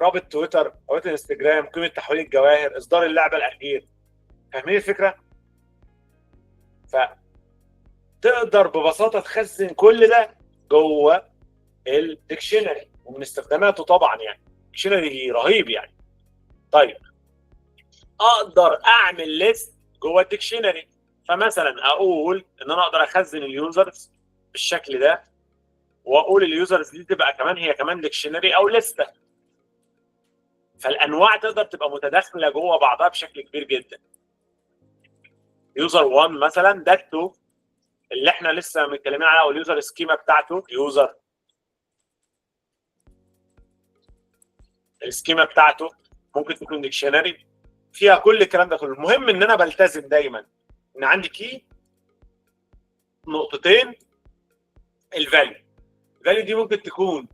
رابط تويتر، رابط انستجرام، قيمه تحويل الجواهر، اصدار اللعبه الاخير. فاهمين الفكره؟ فتقدر ببساطه تخزن كل ده جوه الديكشنري، ومن استخداماته طبعا يعني ديكشنري رهيب يعني. طيب اقدر اعمل ليست جوه الديكشنري. فمثلا اقول ان انا اقدر اخزن اليوزرز بالشكل ده، واقول اليوزرز دي تبقى كمان هي كمان ديكشنري او لسته. فالانواع تقدر تبقى متداخله جوه بعضها بشكل كبير جدا. يوزر 1 مثلا ده 2 اللي احنا لسه متكلمين عليها، او اليوزر سكيما بتاعته، يوزر السكيما بتاعته ممكن تكون ديكشنري فيها كل الكلام ده كله. المهم ان انا بلتزم دايما ان عندي كي نقطتين، الفاليو دي ممكن تكون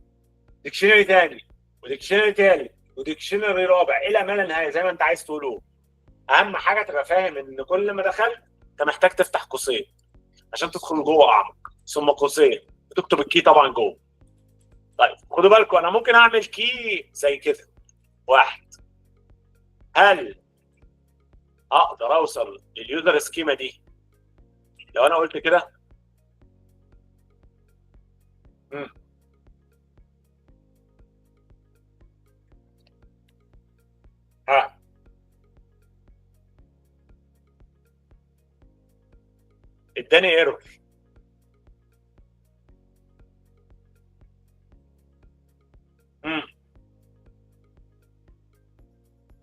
ديكشنري ثاني وديكشنري ثالث وديكشنري رابع الى ما لا نهايه زي ما انت عايز تقوله. اهم حاجه تبقى فاهم ان كل ما دخلت انت محتاج تفتح قوسين عشان تدخل جوه اعمق، ثم قوسين وتكتب الكي طبعا جوه. طيب خدوا بالكم، انا ممكن اعمل كي زي كده واحد. هل اقدر اوصل لليوزر سكيما دي لو انا قلت كده؟ ها اداني ايرور.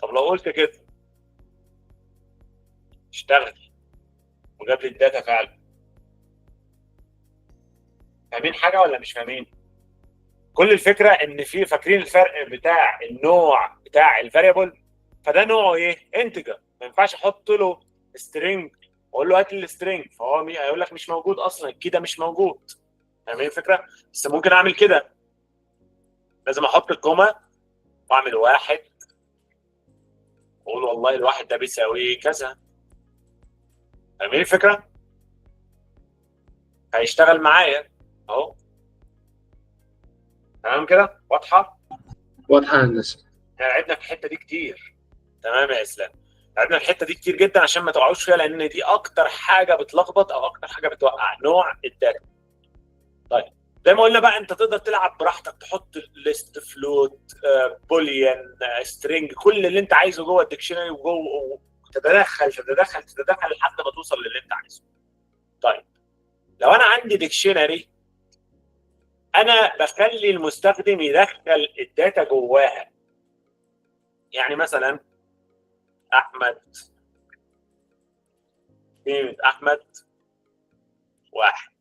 طب لو قلت كده اشتغل وجاب لي الداتا فعلا. فاهمين حاجه ولا مش فاهمين؟ كل الفكره ان في، فاكرين الفرق بتاع النوع بتاع الفاريبل؟ فده نوعه ايه؟ انتجر، ما ينفعش احط له سترينج واقول له هات لي السترينج فهو هيقول لك مش موجود اصلا، كده مش موجود. فاهمين الفكره؟ بس ممكن اعمل كده، لازم احط الكوما واعمل واحد اقول والله الواحد ده بيساوي كذا. فاهمين الفكره؟ هيشتغل معايا اهو. تمام كده؟ واضحه؟ واضحه يا هندسه. احنا لعبنا في الحته دي كتير. تمام يا اسلام. لعبنا الحته دي كتير جدا عشان ما تقعوش فيها، لان دي اكتر حاجه بتلخبط او اكتر حاجه بتوقع نوع الداتا. طيب زي ما قلنا بقى، انت تقدر تلعب براحتك، تحط ليست، فلوت، بوليان، سترينج، كل اللي انت عايزه جوه الديكشنري، وجوه تتدخل لحد ما توصل للي انت عايزه. طيب لو انا عندي ديكشنري، انا بخلي المستخدم يدخل الداتا جواها. يعني مثلا احمد، قيمه احمد 1،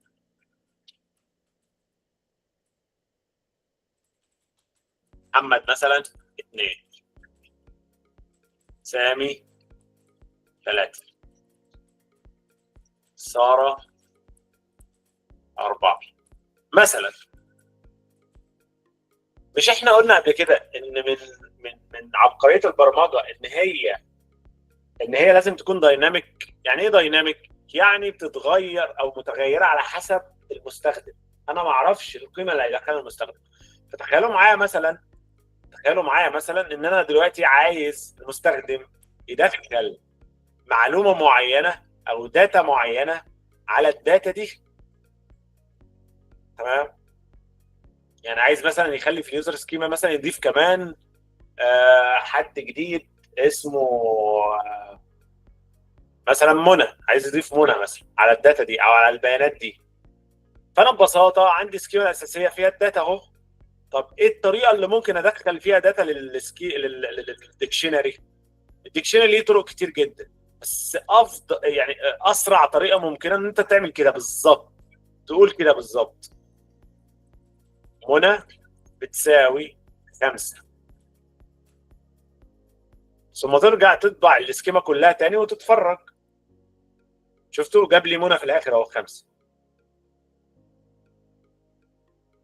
محمد مثلا 2، سامي 3، ساره 4 مثلا. مش احنا قلنا قبل كده ان من عبقريه البرمجه ان هي لازم تكون دايناميك. يعني ايه دايناميك؟ يعني بتتغير او متغيره على حسب المستخدم. انا ما اعرفش القيمه اللي هيدخلها المستخدم. فتخيلوا معايا مثلا ان انا دلوقتي عايز المستخدم يدخل معلومه معينه او داتا معينه على الداتا دي. تمام؟ يعني عايز مثلا يخلي في اليوزر سكيما مثلا يضيف كمان حد جديد اسمه مثلا منى، عايز يضيف منى مثلا على الداتا دي او على البيانات دي. فانا ببساطه عندي سكيما الاساسيه فيها الداتا اهو. طب ايه الطريقه اللي ممكن ادخل فيها داتا للديكشنري؟ الديكشنري ليه طرق كتير جدا، بس افضل يعني اسرع طريقه ممكنه ان انت تعمل كده بالظبط. تقول كده بالظبط: منى بتساوي 5، ثم ترجع تطبع السكيما كلها تاني وتتفرج. شفتوا جاب لي منى في الاخر اهو 5.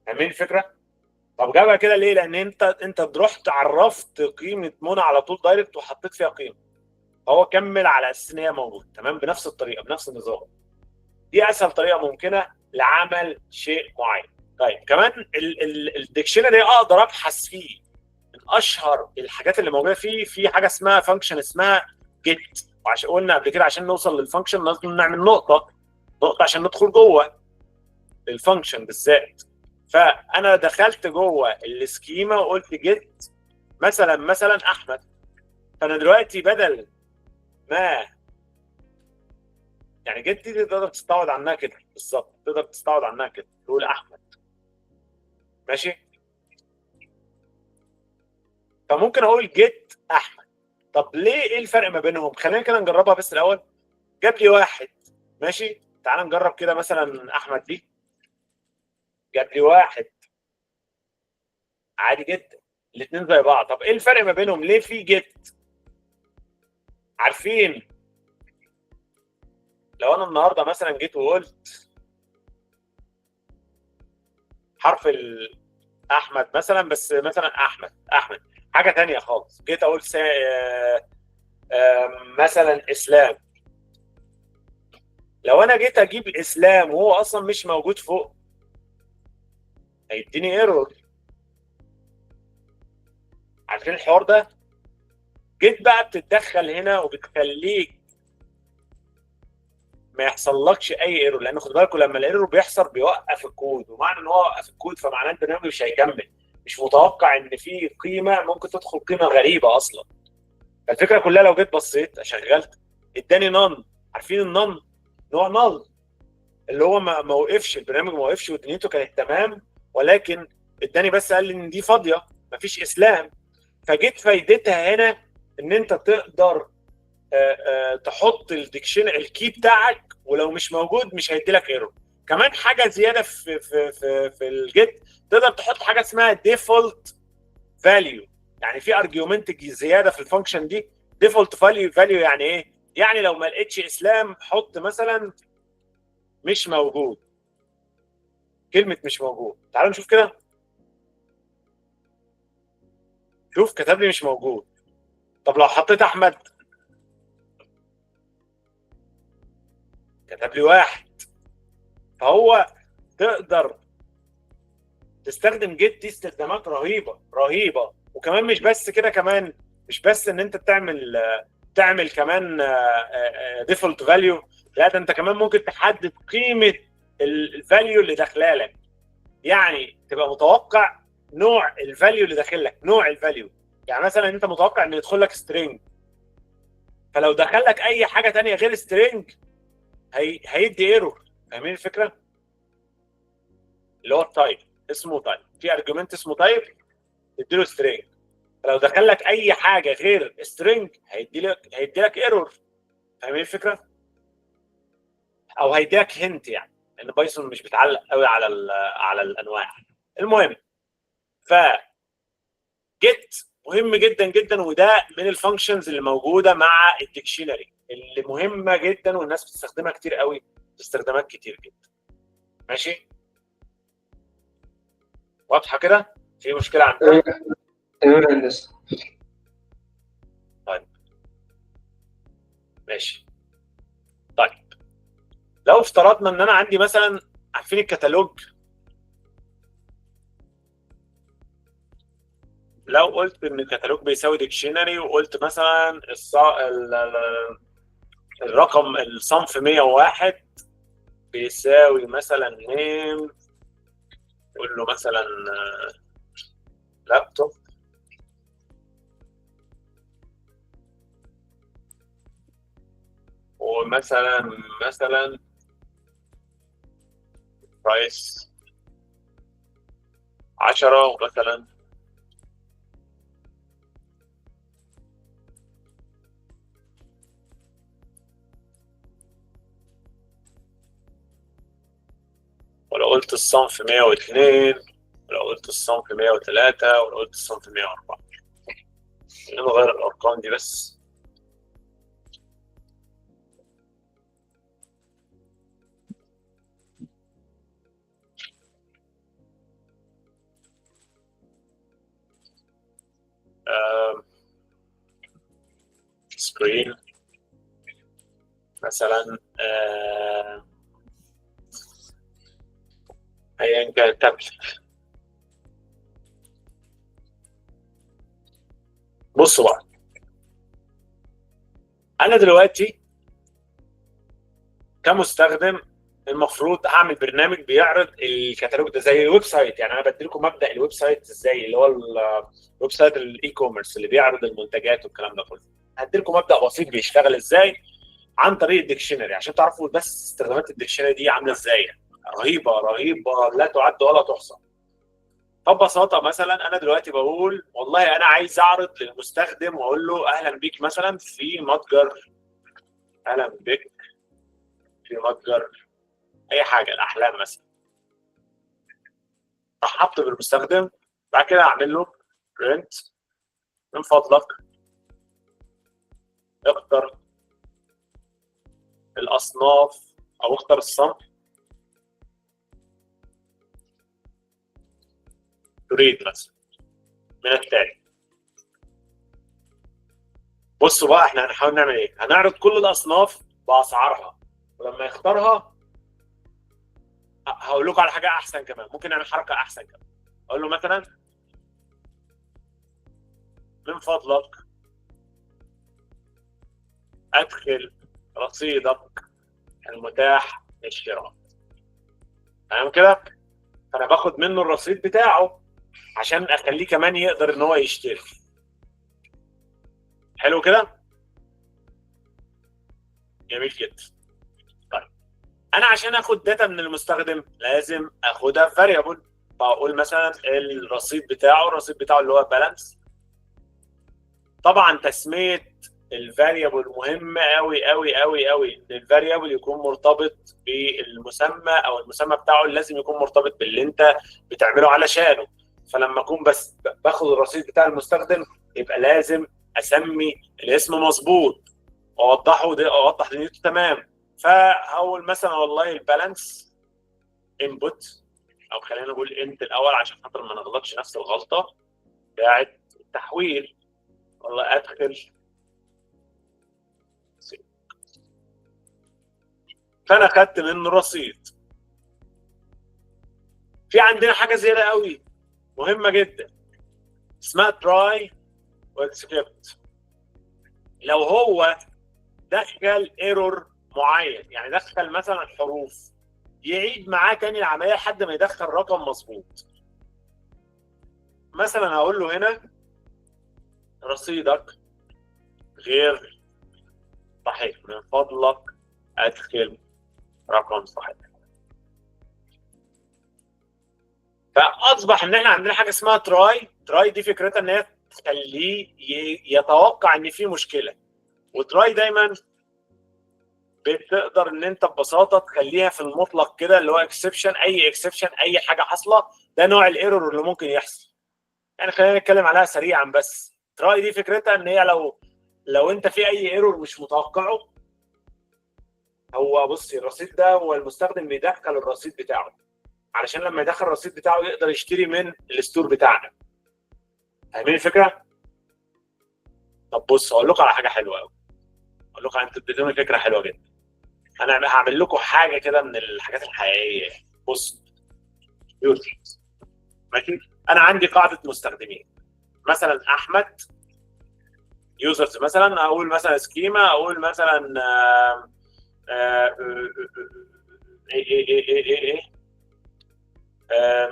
فاهمين الفكره؟ طب جابها كده ليه؟ لان انت رحت عرفت قيمه منى على طول دايركت وحطيت فيها قيمه. هو كمل على اساس ان هي موجوده. تمام؟ بنفس الطريقه بنفس النظام. دي اسهل طريقه ممكنه لعمل شيء معين. طيب كمان الديكشنري اقدر ابحث فيه. من اشهر الحاجات اللي موجوده فيه في حاجه اسمها فانكشن اسمها جيت. وعشان قلنا قبل كده عشان نوصل للفانكشن لازم نعمل نقطه عشان ندخل جوه الفانكشن بالذات. فانا دخلت جوه السكيما وقلت جيت مثلا احمد. فانا دلوقتي بدل ما يعني جيت دي تقدر تستعوض عنها كده بالظبط، تقدر تستعوض عنها كده تقول احمد. ماشي؟ فممكن اقول جيت احمد. طب ليه؟ ايه الفرق ما بينهم؟ خلينا كده نجربها بس الاول. جاب لي 1. ماشي، تعال نجرب كده مثلا احمد دي. جاب لي 1 عادي جدا، الاثنين زي بعض. طب ايه الفرق ما بينهم؟ ليه في جيت؟ عارفين لو انا النهارده مثلا جيت وقلت حرف احمد مثلا، بس مثلا احمد حاجه ثانيه خالص، جيت اقول مثلا اسلام. لو انا جيت اجيب الاسلام وهو اصلا مش موجود فوق، هيديني ايرور. عارفين الحوار ده؟ جيت بقى بتتدخل هنا وبتخليك ما يحصلكش اي ايرور، لان خد بالكم لما الايرور بيحصل بيوقف الكود، ومعنى ان هو وقف الكود فمعناه البرنامج مش هيكمل، مش متوقع ان في قيمه ممكن تدخل قيمه غريبه اصلا. فالفكره كلها لو جيت بصيت شغلت اداني نون. عارفين النون؟ نوع نل اللي هو ما وقفش البرنامج، ما وقفش ودنيته كانت تمام، ولكن اداني بس قال لي ان دي فاضيه ما فيش اسلام. فجيت فايدتها هنا ان انت تقدر تحط الديكشنري الكي بتاعك، ولو مش موجود مش هيدي لك ايرور. كمان حاجه زياده في الجيت، تقدر تحط حاجه اسمها ديفولت فاليو. يعني في ارجيومنت زياده في الفانكشن دي. ديفولت فاليو يعني ايه؟ يعني لو ما لقيتش اسلام حط مثلا مش موجود، كلمه مش موجود. تعالوا نشوف كده. شوف كتب لي مش موجود. طب لو حطيت احمد كتب لي 1. فهو تقدر تستخدم جيت دي استخدامات رهيبه رهيبه. وكمان مش بس كده، كمان مش بس ان انت تعمل كمان ديفولت فاليو، لا ده انت كمان ممكن تحدد قيمه الفاليو اللي داخله لك. يعني تبقى متوقع نوع الفاليو اللي داخل لك، نوع الفاليو. يعني مثلا انت متوقع ان يدخل لك سترينج، فلو دخل لك اي حاجه ثانيه غير سترينج هيدي ايرور. فاهمين الفكره؟ اللي هو التايب، اسمه تايب، في ارجيومنت اسمه تايب تديله سترينج. فلو دخل لك اي حاجه غير سترينج هيدي لك ايرور. فاهمين الفكره؟ او هيدي لك هنت، يعني لان بايثون مش بتعلق قوي على الانواع. المهم، ف جيت مهم جدا جدا، وده من الفانكشنز اللي موجوده مع الديكشنري اللي مهمه جدا والناس بتستخدمها كتير قوي، استخدامات كتير جدا. ماشي؟ واضحه كده؟ في مشكله عندنا؟ تمام يا هندسة. طيب ماشي. طيب لو افترضنا ان انا عندي مثلا، عارفين الكتالوج؟ لو قلت ان الكتالوج بيساوي ديكشنري، وقلت مثلا الرقم الصنف 101 بيساوي مثلا نيم، قول له مثلا لابتوب، ومثلا برايس 10، ومثلا ولو قلت الصنف 102، ولو قلت الصنف 103، ولو قلت الصنف 104. نغير الارقام دي بس. سكرين مثلا، ايا كان تابلت. بصوا بقى، انا دلوقتي كمستخدم المفروض اعمل برنامج بيعرض الكتالوج ده زي ويب سايت. يعني انا بدي لكم مبدا الويب سايت ازاي، اللي هو الويب سايت الاي كوميرس اللي بيعرض المنتجات والكلام ده كله. هدي لكم مبدا بسيط بيشتغل ازاي عن طريق الديكشنري، عشان تعرفوا بس استخدامات الديكشنري دي عامله ازاي. رهيبه رهيبه لا تعد ولا تحصى. فببساطه مثلا انا دلوقتي بقول والله انا عايز اعرض للمستخدم واقول له اهلا بيك مثلا في متجر، اهلا بك في متجر اي حاجه، الاحلام مثلا. رحبت بالمستخدم، بعد كده اعمل له برنت، من فضلك اختر الاصناف او اختر الصنف تريد مثلا من التالي. بصوا بقى، احنا هنحاول نعمل ايه؟ هنعرض كل الاصناف باسعارها، ولما يختارها هقول لكم على حاجه احسن كمان، ممكن نعمل حركه احسن كمان. اقول له مثلا من فضلك ادخل رصيدك المتاح للشراء. تمام كده؟ فانا باخد منه الرصيد بتاعه عشان اخليه كمان يقدر ان هو يشتري. حلو كده؟ جميل جدا. طيب انا عشان اخد داتا من المستخدم لازم اخدها فاريبل، فاقول مثلا الرصيد بتاعه اللي هو بالانس. طبعا تسميه الفاريبل مهم قوي قوي قوي قوي، ان الفاريبل يكون مرتبط بالمسمى، او المسمى بتاعه لازم يكون مرتبط باللي انت بتعمله علشانه. فلما اكون بس باخد الرصيد بتاع المستخدم يبقى لازم اسمي الاسم مظبوط، اوضح دنيته تمام. فهقول مثلا والله البالانس انبوت، او خلينا نقول انت الاول عشان خاطر ما نغلطش نفس الغلطه بتاعت التحويل. والله ادخل فانا خدت منه رصيد. في عندنا حاجه زياده قوي مهمه جدا اسمها تراي واكسبت. لو هو دخل ايرور معين، يعني دخل مثلا حروف، يعيد معاه تاني العمليه لحد ما يدخل رقم مظبوط. مثلا هقول له هنا رصيدك غير صحيح، من فضلك ادخل رقم صحيح. فاصبح ان احنا عندنا حاجه اسمها تراي دي فكرتها ان هي تخليه يتوقع ان في مشكله. وتراي دايما بتقدر ان انت ببساطه تخليها في المطلق كده، اللي هو اكسبشن، اي حاجه حاصله، ده نوع الايرور اللي ممكن يحصل. يعني خلينا نتكلم عليها سريعا بس. تراي دي فكرتها ان هي لو انت في اي ايرور مش متوقعه، هو بصي الرصيد ده هو المستخدم بيدخل الرصيد بتاعه علشان لما يدخل الرصيد بتاعه يقدر يشتري من الستور بتاعنا. فاهمين الفكره؟ طب بص اقول لكم على حاجه حلوه قوي. اقول لكم انتوا اديتوني فكره حلوه جدا. انا هعمل لكم حاجه كده من الحاجات الحقيقيه. بص يوتيوب، ماشي؟ انا عندي قاعده مستخدمين، مثلا احمد يوزرز، مثلا اقول مثلا سكيما، اقول مثلا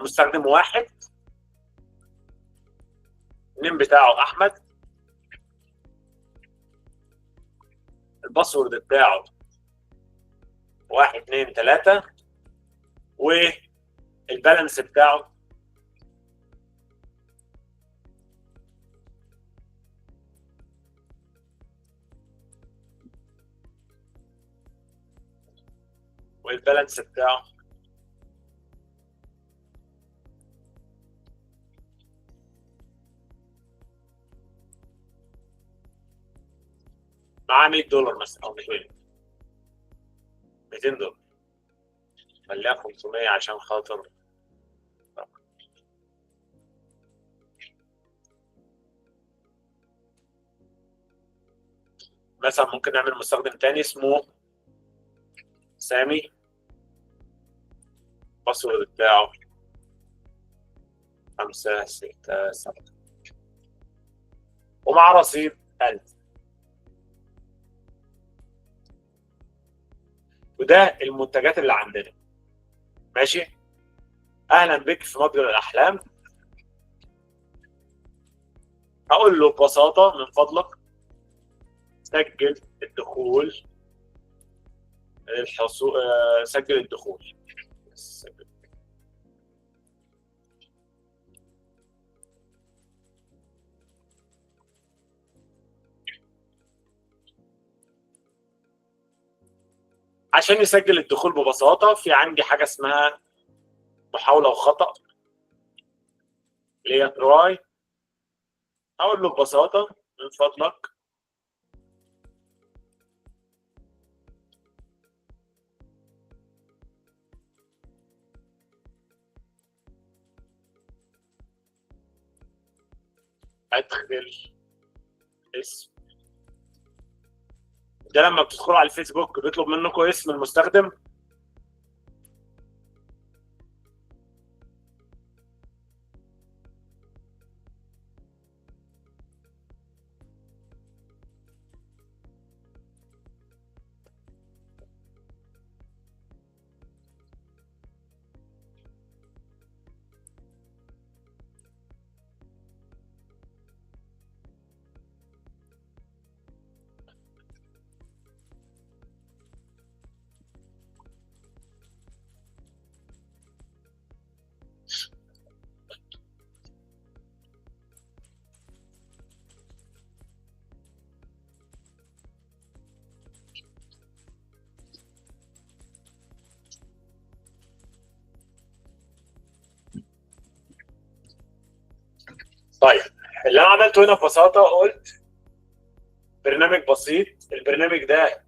مستخدم واحد، النيم بتاعه احمد، الباسورد بتاعه 1 2 3، والبالانس بتاعه معاه $100 مثلا او 200 دولار، خليها 500 عشان خاطر مثلا. ممكن نعمل مستخدم تاني اسمه سامي، الباسورد بتاعه 5 6 7 ومع رصيد 1000. وده المنتجات اللي عندنا. ماشي؟ اهلا بك في متجر الاحلام. هقول له ببساطه من فضلك سجل الدخول للحصول، سجل الدخول. عشان يسجل الدخول ببساطه في عندي حاجه اسمها محاوله وخطا اللي هي تراي. اقول له ببساطه من فضلك ادخل اسم. ده لما بتدخلوا على الفيسبوك بيطلب منكم اسم المستخدم. طيب اللي انا عملته هنا ببساطه قلت برنامج بسيط. البرنامج ده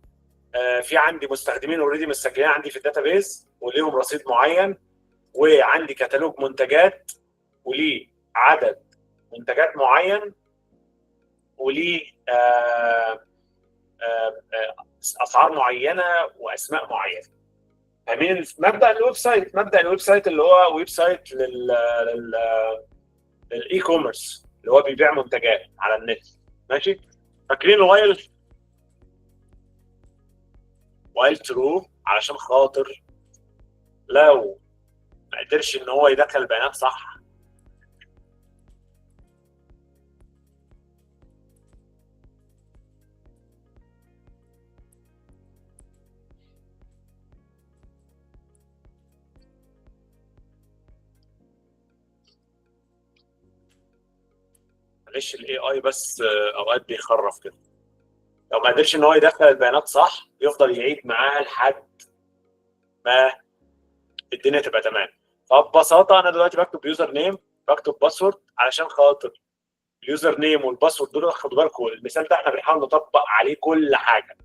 في عندي مستخدمين اوريدي مسجلين عندي في الداتابيز وليهم رصيد معين، وعندي كتالوج منتجات وليه عدد منتجات معين، وليه اسعار معينه واسماء معينه. فاهمين مبدا الويب سايت؟ مبدا الويب سايت اللي هو ويب سايت للاي كوميرس اللي هو بيبيع منتجات على النت. ماشي؟ فاكرين وايل ترو علشان خاطر لو ما قدرش ان هو يدخل البيانات صح معلش الاي اي بس اوقات بيخرف كده. لو ما قدرش ان هو يدخل البيانات صح يفضل يعيد معاها لحد ما الدنيا تبقى تمام. فببساطه انا دلوقتي بكتب يوزر نيم، بكتب باسورد علشان خاطر اليوزر نيم والباسورد دول خدوا بالكم المثال ده احنا بنحاول نطبق عليه كل حاجه.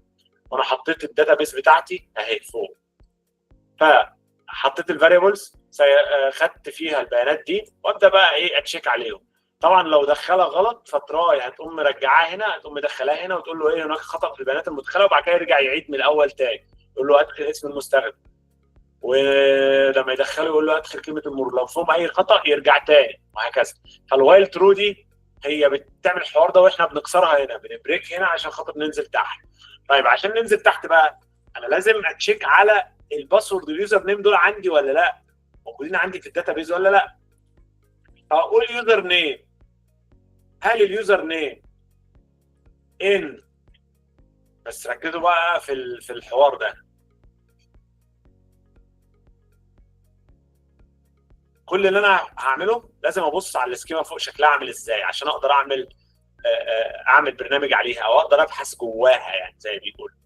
وانا حطيت الداتابيس بتاعتي اهي فوق، فحطيت الفاريبلز خدت فيها البيانات دي وابدا بقى ايه اتشيك عليهم. طبعا لو دخلها غلط فتراي هتقوم مرجعاه هنا، هتقوم مدخلاه هنا وتقول له ايه هناك خطا في البيانات المدخله، وبعد كده يرجع يعيد من الاول تاني يقول له ادخل اسم المستخدم، ولما يدخله يقول له ادخل كلمه المرور، لو فيهم اي خطا يرجع تاني وهكذا. فالوايل ترو دي هي بتعمل الحوار ده واحنا بنكسرها هنا، بنبريك هنا عشان خاطر ننزل تحت. طيب عشان ننزل تحت بقى انا لازم اتشيك على الباسورد واليوزر نيم دول عندي ولا لا، موجودين عندي في الداتابيز ولا لا. هقول يوزر نيم، هل اليوزر نيم ان، بس ركزوا بقى في الحوار ده، كل اللي انا هعمله لازم ابص على السكيما فوق شكلها عامل ازاي عشان اقدر اعمل برنامج عليها او اقدر ابحث جواها يعني زي ما بيقولوا.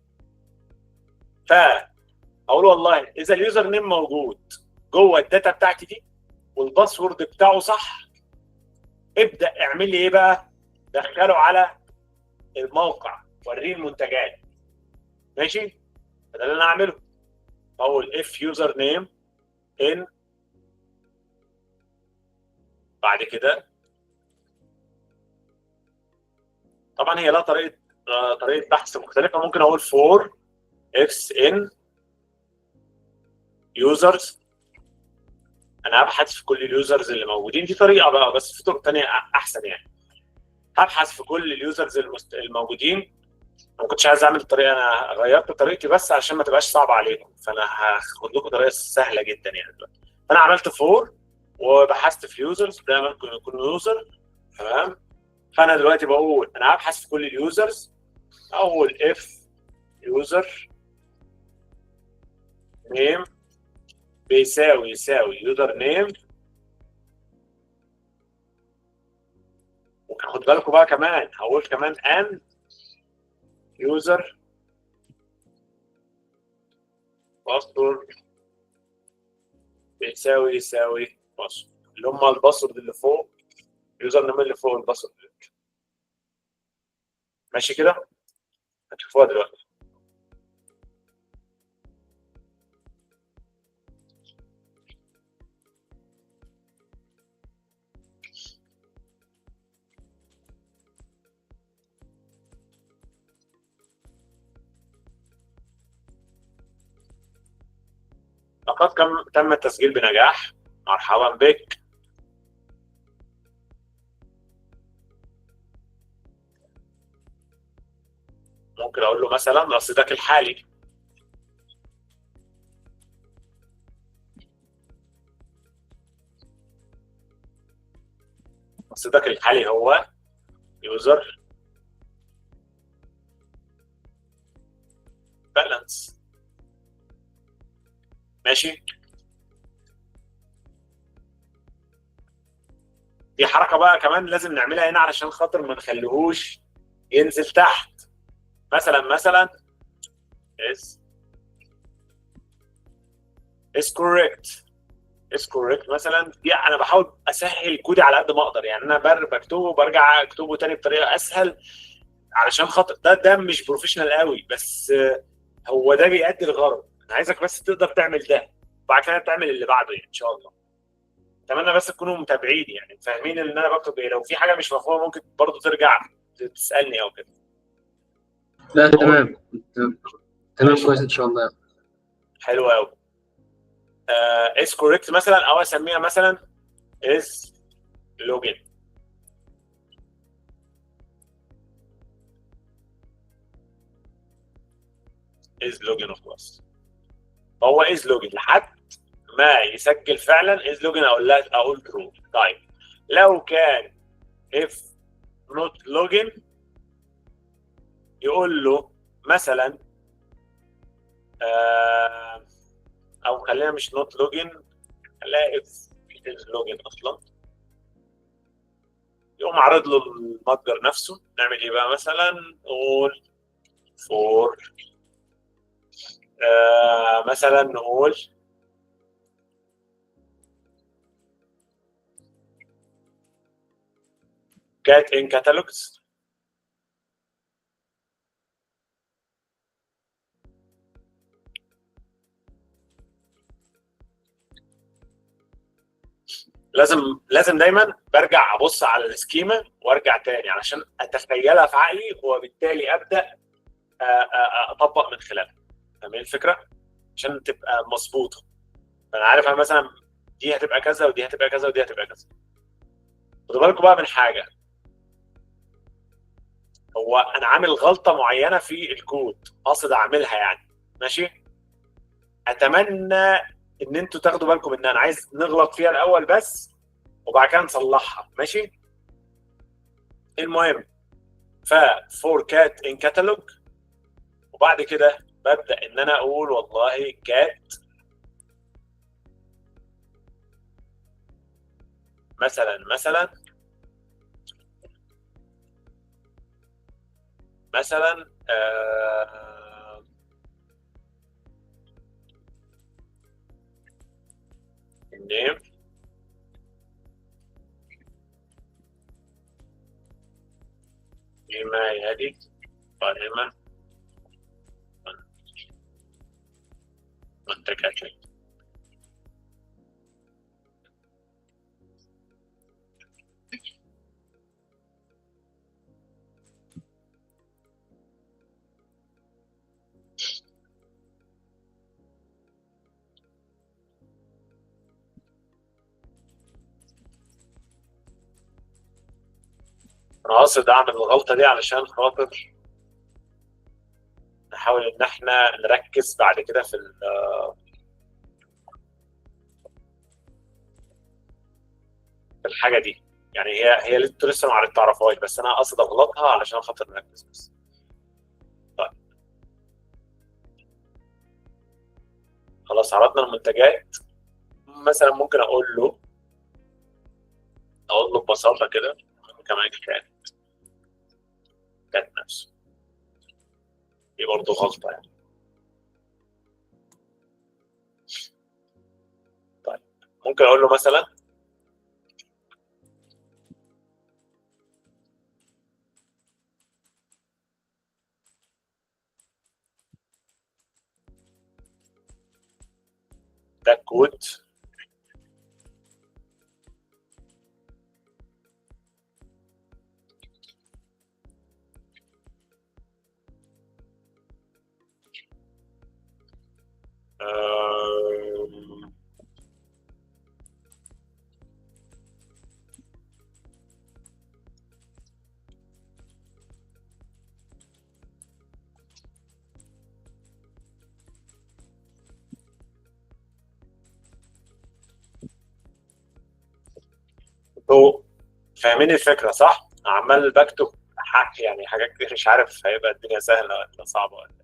فاقول والله اذا اليوزر نيم موجود جوه الداتا بتاعتي دي والباسورد بتاعه صح، ابدا اعمل لي ايه بقى؟ دخله على الموقع وريه المنتجات. ماشي؟ ده اللي انا اعمله. اقول اف يوزر نيم ان، بعد كده طبعا هي لا طريقه بحث مختلفه، ممكن اقول فور اكس ان يوزرز، انا هبحث في كل اليوزرز اللي موجودين. دي طريقه بقى بس في طرق ثانيه احسن يعني. هبحث في كل اليوزرز الموجودين. ما كنتش عايز اعمل الطريقه، انا غيرت طريقتي بس عشان ما تبقاش صعبه عليكم، فانا هاخد لكم طريقه سهله جدا يعني دلوقتي. انا عملت فور وبحثت في يوزرز، ده ممكن يكون يوزر تمام. فانا دلوقتي بقول انا هبحث في كل اليوزرز، اول اف يوزر نيم بيساوي يوزر نيم. وخد بالكم بقى كمان هقول كمان ان يوزر باسورد بيساوي باسورد، اللي هم الباسورد اللي فوق، يوزر نيم اللي فوق الباسورد. ماشي كده؟ هتشوفوها دلوقتي. لقد تم التسجيل بنجاح، مرحبا بك. ممكن اقول له مثلا رصيدك الحالي. رصيدك الحالي هو يوزر بالانس. ماشي؟ دي حركه بقى كمان لازم نعملها هنا علشان خاطر ما نخليهوش ينزل تحت. مثلا is correct مثلا. دي انا بحاول اسهل كودي على قد ما اقدر يعني. انا بكتبه برجع اكتبه تاني بطريقه اسهل علشان خاطر ده مش بروفيشنال قوي، بس هو ده بيأدي الغرض. انا عايزك بس تقدر تعمل ده وبعد كده تعمل اللي بعده يعني ان شاء الله. اتمنى بس تكونوا متابعين يعني فاهمين ان انا بكتب ايه. لو في حاجه مش مفهومه ممكن برضه ترجع تسالني او كده. لا تمام كويس ان شاء الله. حلو قوي. is correct مثلا، او اسميها مثلا is login. is login وخلاص. هو is login لحد ما يسجل فعلا is login، اقول true. طيب لو كان if not login يقول له مثلا او خلينا مش not login، خليها if it is login اصلا. يقوم عرض له المتجر نفسه. نعمل ايه بقى؟ مثلا نقول for مثلا نقول get in catalogs. لازم دايما برجع ابص على السكيما وارجع تاني علشان اتخيلها في عقلي، وبالتالي ابدا اطبق من خلالها. فاهمين الفكره؟ عشان تبقى مظبوطه. انا عارف انا مثلا دي هتبقى كذا ودي هتبقى كذا ودي هتبقى كذا. خدوا بالكم بقى من حاجه، هو انا عامل غلطه معينه في الكود قاصد اعملها يعني، ماشي؟ اتمنى ان انتوا تاخدوا بالكم ان انا عايز نغلط فيها الاول بس وبعد كده نصلحها، ماشي؟ المهم فور كات ان كاتالوج، وبعد كده ببدا ان انا اقول والله كات مثلا النيم بما يلي قائمة منتجاتي. انا قاصد اعمل الغلطه دي علشان خاطر نحاول ان احنا نركز بعد كده في الحاجه دي. يعني هي اللي انتوا لسه ما تعرفوهاش، بس انا قاصد اغلطها علشان خاطر نركز بس. طيب خلاص عرضنا المنتجات. مثلا ممكن اقول له ببساطه كده كمان كانت نفسه. دي برضه غلطه يعني. طيب ممكن اقول له مثلا ده كود انتوا فاهمين الفكره صح؟ عمال بكتب يعني حاجات كتير، مش عارف هيبقى الدنيا سهله ولا صعبه ولا.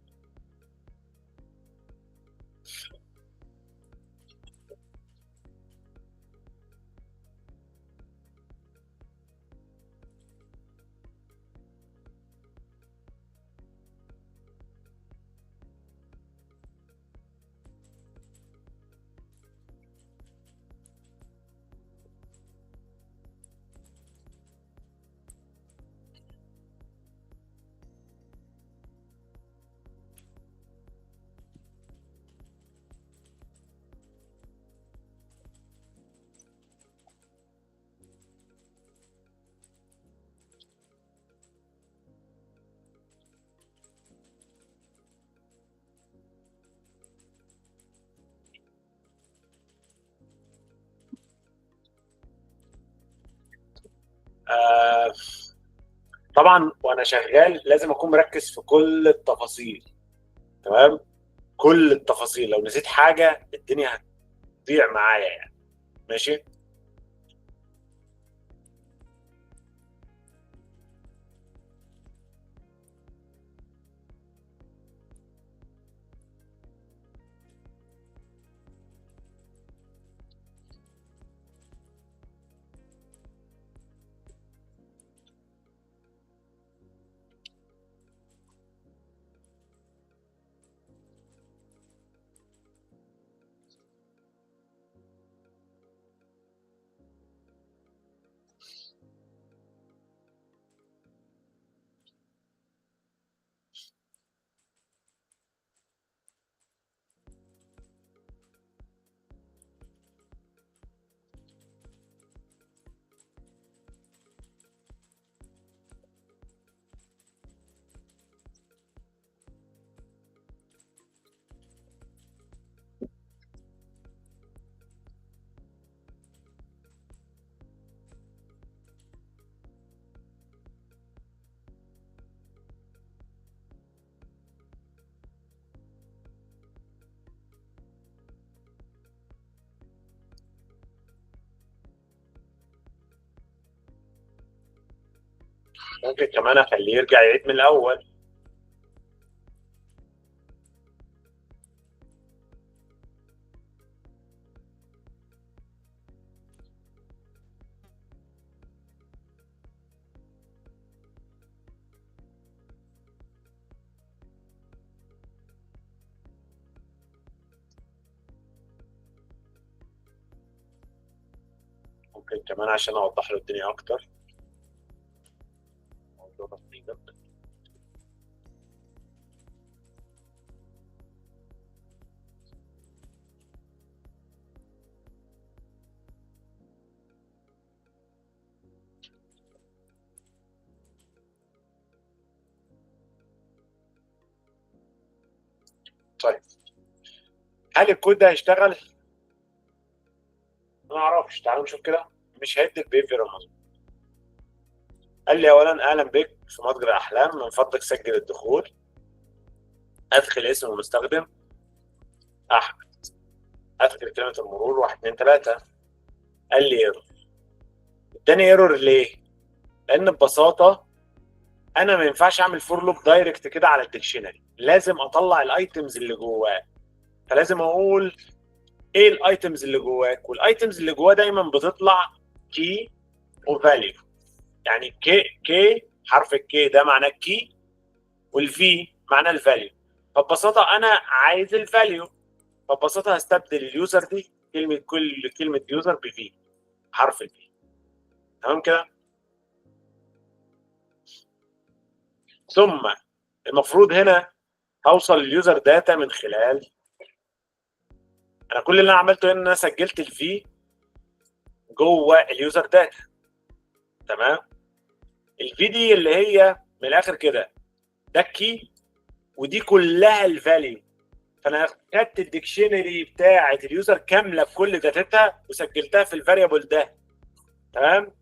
طبعا وانا شغال لازم اكون مركز في كل التفاصيل. تمام، كل التفاصيل، لو نسيت حاجه الدنيا هتضيع معايا يعني. ماشي. ممكن كمان اخليه يرجع يعيد من الاول. ممكن كمان عشان اوضح له الدنيا اكتر. موضوع بسيط جدا. طيب، هل الكود ده هيشتغل؟ ما اعرفش، تعالوا نشوف كده. مش هيدي البيهيفير مظبوط. قال لي اولا اهلا بك في متجر الاحلام، من فضلك سجل الدخول، ادخل اسم المستخدم احمد، ادخل كلمه المرور 1 2 3. قال لي ايرور. اداني ايرور ليه؟ لان ببساطه انا ما ينفعش اعمل فور لوب دايركت كده على الديكشنري، لازم اطلع الايتمز اللي جواه. فلازم اقول ايه الايتمز اللي جواك، والايتمز اللي جواه دايما بتطلع كي وفاليو. يعني كي حرف الكي ده معناه الكي، والفي معناه الفاليو. فببساطه انا عايز الفاليو، فببساطه هستبدل اليوزر دي كل كلمه يوزر بفي، حرف الفي. تمام كده. ثم المفروض هنا هوصل لليوزر داتا من خلال، انا كل اللي انا عملته ان انا سجلت الفي جوه اليوزر داتا. تمام. الفي دي اللي هي من الاخر كده ده الكي، ودي كلها الفاليو. فانا خدت الديكشنري بتاعه اليوزر كامله بكل داتتها وسجلتها في الفاريبل ده. تمام.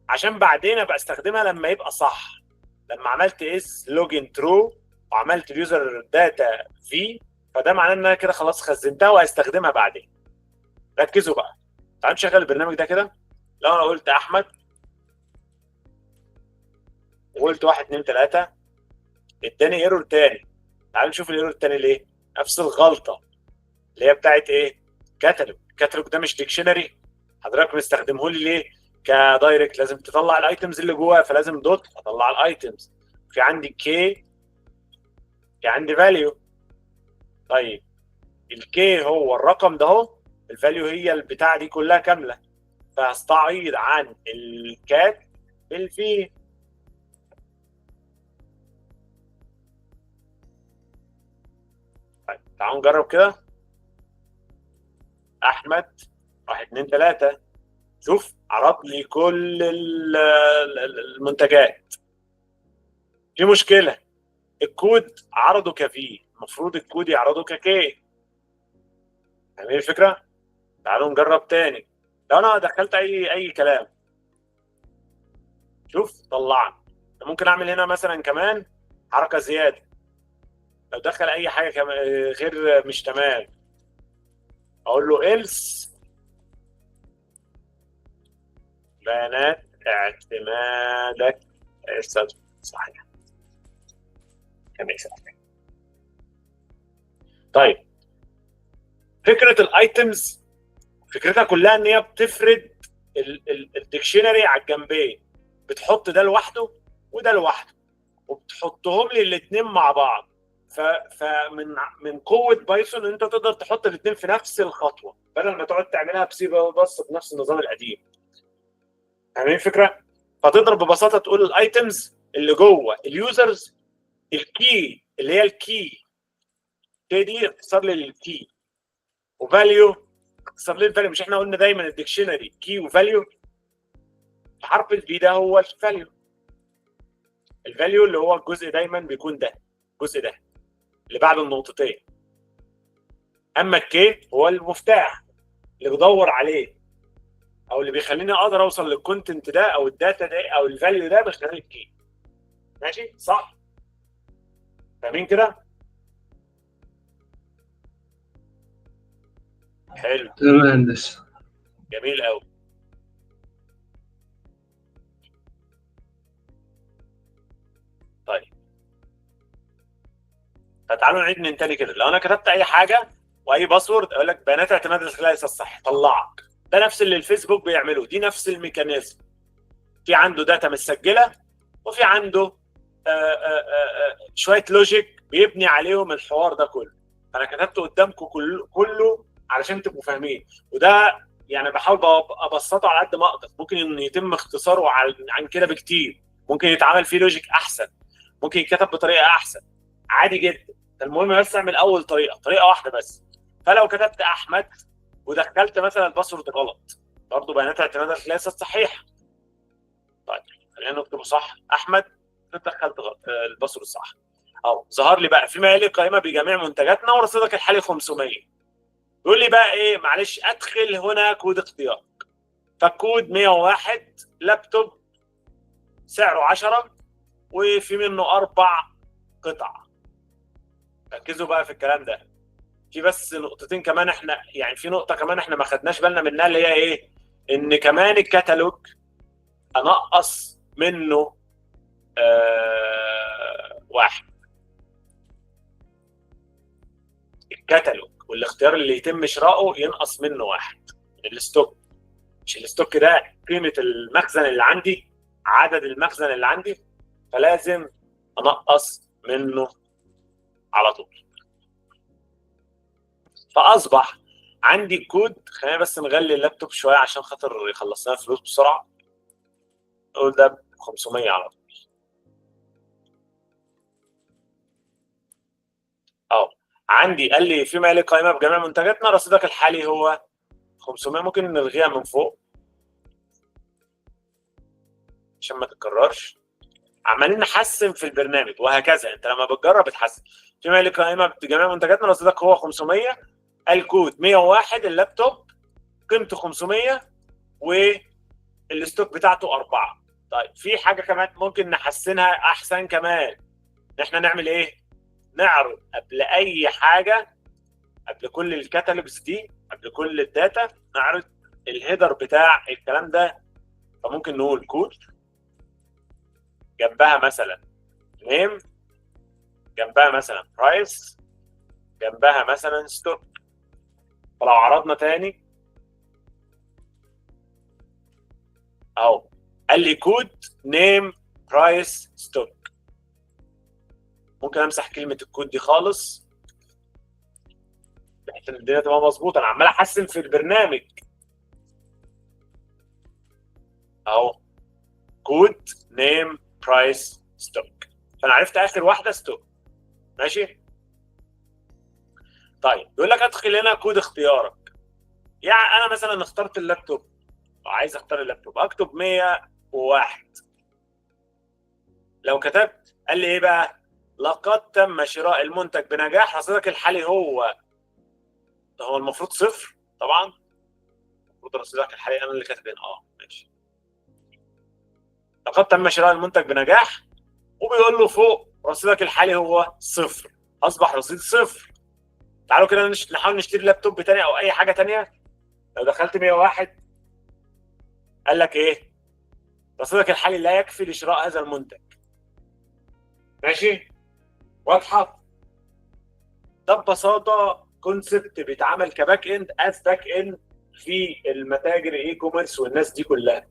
عشان بعدين ابقى استخدمها لما يبقى صح. لما عملت اس لوجن ترو وعملت اليوزر داتا في، فده معناه ان انا كده خلاص خزنتها وهستخدمها بعدين. ركزوا بقى. تعالوا نشغل البرنامج ده كده. لو انا قلت احمد وقلت 1 2 3 اداني ايرور تاني. تعالوا نشوف الايرور التاني ليه. نفس الغلطه اللي هي بتاعت ايه؟ كاتالوج. الكاتالوج ده مش ديكشنري، حضرتك مستخدمه لي ليه؟ كدايركت. لازم تطلع الايتمز اللي جواه، فلازم دوت اطلع الايتمز. في عندي كي، في عندي فاليو. طيب الكي هو الرقم ده اهو، الفاليو هي البتاعه دي كلها كامله، فهستعيض عن الكات بالفي. طيب تعالوا نجرب كده. احمد 1 2 3. شوف عرض لي كل المنتجات. في مشكله، الكود عرضه كفي، المفروض الكود يعرضه ككي. فاهمين الفكره؟ تعالوا نجرب تاني. لو انا دخلت اي كلام شوف طلعنا. ممكن اعمل هنا مثلا كمان حركه زياده، لو دخل اي حاجه كمان غير مش تمام اقول له else بيانات اعتمادك صحيح. طيب فكره الايتمز فكرتها كلها ان هي بتفرد الديكشنري على الجنبين، بتحط ده لوحده وده لوحده وبتحطهم لي الاثنين مع بعض. فمن قوه بايثون انت تقدر تحط الاثنين في نفس الخطوه بدل ما تقعد تعملها بسيبه بس بنفس النظام القديم. فاهمين الفكره؟ فتقدر ببساطه تقول الايتمز اللي جوه اليوزرز، الكي اللي هي الكي دي اختصار للكي، وفاليو اختصار للفاليو. مش احنا قلنا دايما الديكشنري كي وفاليو؟ حرف الفي ده هو الفاليو. الفاليو اللي هو الجزء دايما بيكون ده، الجزء ده اللي بعد النقطتين. اما الكي هو المفتاح اللي بدور عليه او اللي بيخليني اقدر اوصل للكونتنت ده او الداتا ده او الفاليو ده من خلال الكي. ماشي صح؟ فاهمين كده؟ حلو تمام يا هندسة. جميل قوي. طيب فتعالوا نعيد من تاني كده. لو انا كتبت اي حاجه واي باسورد اقول لك بيانات اعتماد الخلايا الصح طلعك، ده نفس اللي الفيسبوك بيعمله، دي نفس الميكانيزم. في عنده داتا متسجله وفي عنده شويه لوجيك بيبني عليهم الحوار ده كله. انا كتبته قدامكم كله علشان تبقوا فاهمين، وده يعني بحاول ابسطه على قد ما اقدر. ممكن ان يتم اختصاره عن كده بكتير، ممكن يتعمل فيه لوجيك احسن، ممكن يتكتب بطريقه احسن، عادي جدا. المهم بس اعمل اول طريقه واحده بس. فلو كتبت احمد ودخلت مثلا الباسورد غلط، برضه بيانات اعتماد الخلايا صحيحه. طيب خلينا نكتبه صح، احمد دخلت الباسورد صح. اهو ظهر لي بقى فيما يلي قائمه بجميع منتجاتنا ورصيدك الحالي 500. يقول لي بقى ايه؟ معلش ادخل هنا كود اختيار. فالكود 101 لابتوب سعره 10 وفي منه 4 قطع. ركزوا بقى في الكلام ده. في بس نقطتين كمان احنا يعني في نقطه كمان احنا ما خدناش بالنا منها، اللي هي ايه؟ ان كمان الكتالوج انقص منه واحد. الكتالوج والاختيار اللي يتم شراؤه ينقص منه واحد من الستوك. مش الستوك ده قيمه المخزن اللي عندي، عدد المخزن اللي عندي، فلازم انقص منه على طول. فاصبح عندي كود. خلينا بس نغلي اللابتوب شويه عشان خاطر يخلص لنا فلوس بسرعه. نقول ده ب 500 على طول. عندي قال لي فيما يلي قائمه بجميع منتجاتنا رصيدك الحالي هو 500. ممكن نلغيها من فوق عشان ما تتكررش. عمالين نحسن في البرنامج وهكذا، انت لما بتجرب بتحسن. فيما يلي قائمه بجميع منتجاتنا رصيدك هو 500. الكود 101 اللابتوب قيمته 500 والستوك بتاعته 4. طيب في حاجه كمان ممكن نحسنها احسن كمان، ان احنا نعمل ايه؟ نعرض قبل اي حاجه، قبل كل الكاتالوجز دي، قبل كل الداتا، نعرض الهيدر بتاع الكلام ده. فممكن نقول كود جنبها مثلا نيم، جنبها مثلا برايس، جنبها مثلا ستوك. فلو عرضنا تاني اهو قال لي كود نيم برايس ستوك. ممكن امسح كلمه الكود دي خالص بحيث ان الدنيا تبقى مظبوطه. انا عمال احسن في البرنامج اهو كود نيم برايس ستوك. فانا عرفت اخر واحده ستوك. ماشي. طيب يقول لك ادخل هنا كود اختيارك. يعني انا مثلا اخترت اللابتوب وعايز اختار اللابتوب، اكتب 101. لو كتبت قال لي ايه بقى؟ لقد تم شراء المنتج بنجاح، رصيدك الحالي هو المفروض 0 طبعا. المفروض رصيدك الحالي انا اللي كاتب هنا ماشي. لقد تم شراء المنتج بنجاح، وبيقول له فوق رصيدك الحالي هو 0، اصبح رصيد 0. تعالوا كده نحاول نشتري لابتوب تاني او اي حاجه تانيه. لو دخلت 101 قال لك ايه؟ رصيدك الحالي لا يكفي لشراء هذا المنتج. ماشي؟ واضحه؟ ده ببساطه كونسبت بيتعمل كباك اند از باك اند في المتاجر الاي كوميرس والناس دي كلها.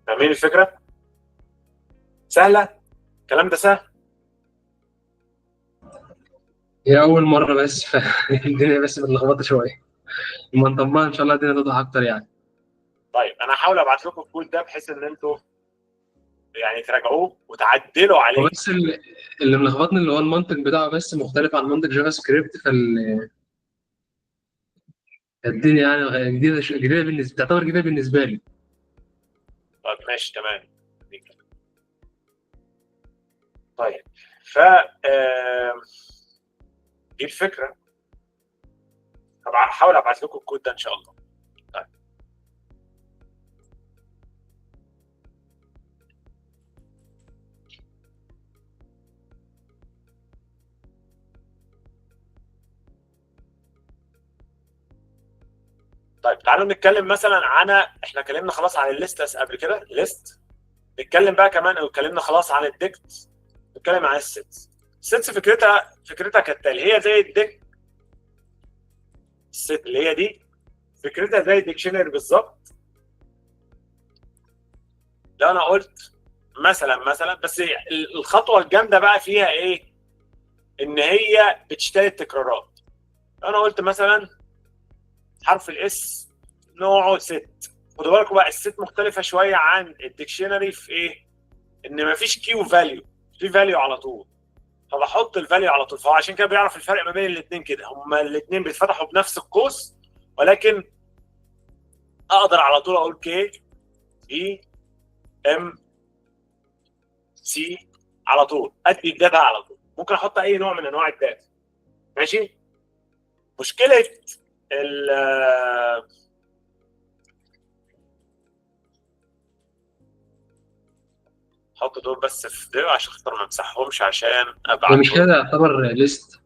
فاهمين الفكره؟ سهله؟ الكلام ده سهل؟ هي أول مرة بس فالدنيا بس متلخبطة شوية. لما نطبقها إن شاء الله الدنيا توضح أكتر يعني. طيب انا هحاول ابعت لكم الكود ده بحيث ان انتوا يعني تراجعوه وتعدلوا عليه. وبس اللي ملخبطني اللي هو المنطق بتاعه بس مختلف عن منطق جافا سكريبت الدنيا يعني جديدة بالنسبة، تعتبر جديدة بالنسبة لي. طيب ماشي تمام. طيب ف دي الفكره. هحاول ابعت لكم الكود ده ان شاء الله. طيب طيب تعالوا نتكلم مثلا عن، احنا اتكلمنا خلاص عن الليست قبل كده، ليست. نتكلم بقى كمان، او اتكلمنا خلاص عن الديكت، نتكلم عن السيتس. السيتس فكرتها كالتالي، هي زي الديك. الست اللي هي دي فكرتها زي الديكشنري بالظبط. لو انا قلت مثلا بس الخطوه الجامده بقى فيها ايه؟ ان هي بتشتري التكرارات. لو انا قلت مثلا حرف الاس نوعه ست، خدوا بالكم بقى الست مختلفه شويه عن الديكشنري في ايه؟ ان مفيش كيو فاليو، في فاليو على طول، فبحط الفاليو على طول. فهو عشان كده بيعرف الفرق ما بين الاثنين كده، هما الاثنين بيتفتحوا بنفس القوس، ولكن اقدر على طول اقول كي اي ام سي على طول، ادي الداتا على طول. ممكن احط اي نوع من انواع الداتا. ماشي؟ مشكله حط دول بس في ده عشان خاطر ما امسحهمش عشان هي مش ابعتهم. كده يعتبر ليست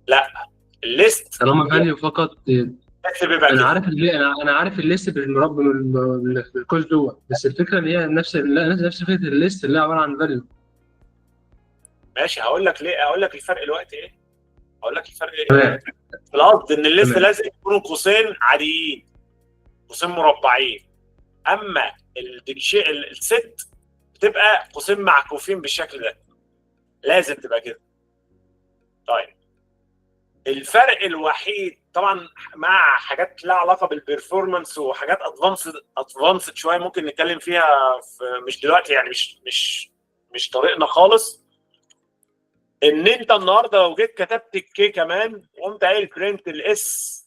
لا، الليست طالما فاليو فقط. بس بيبقى انا كده. عارف اللي انا عارف الليست بالكوز دوت، بس الفكره ان هي نفس فكره الليست اللي هي عباره عن فاليو. ماشي، هقول لك ليه، اقول لك الفرق دلوقتي ايه. هقول لك الفرق تمام. القصد ان الليست تمام. لازم يكونوا قوسين عاديين، قوسين مربعين. اما الست بتبقى قوسين معكوفين بالشكل ده، لازم تبقى كده. طيب الفرق الوحيد طبعا مع حاجات لها علاقه بالبرفورمانس وحاجات ادفانسد شويه ممكن نتكلم فيها مش دلوقتي يعني، مش طريقنا خالص. ان انت النهارده لو جيت كتبت الكي كمان وقمت قايل برنت الاس،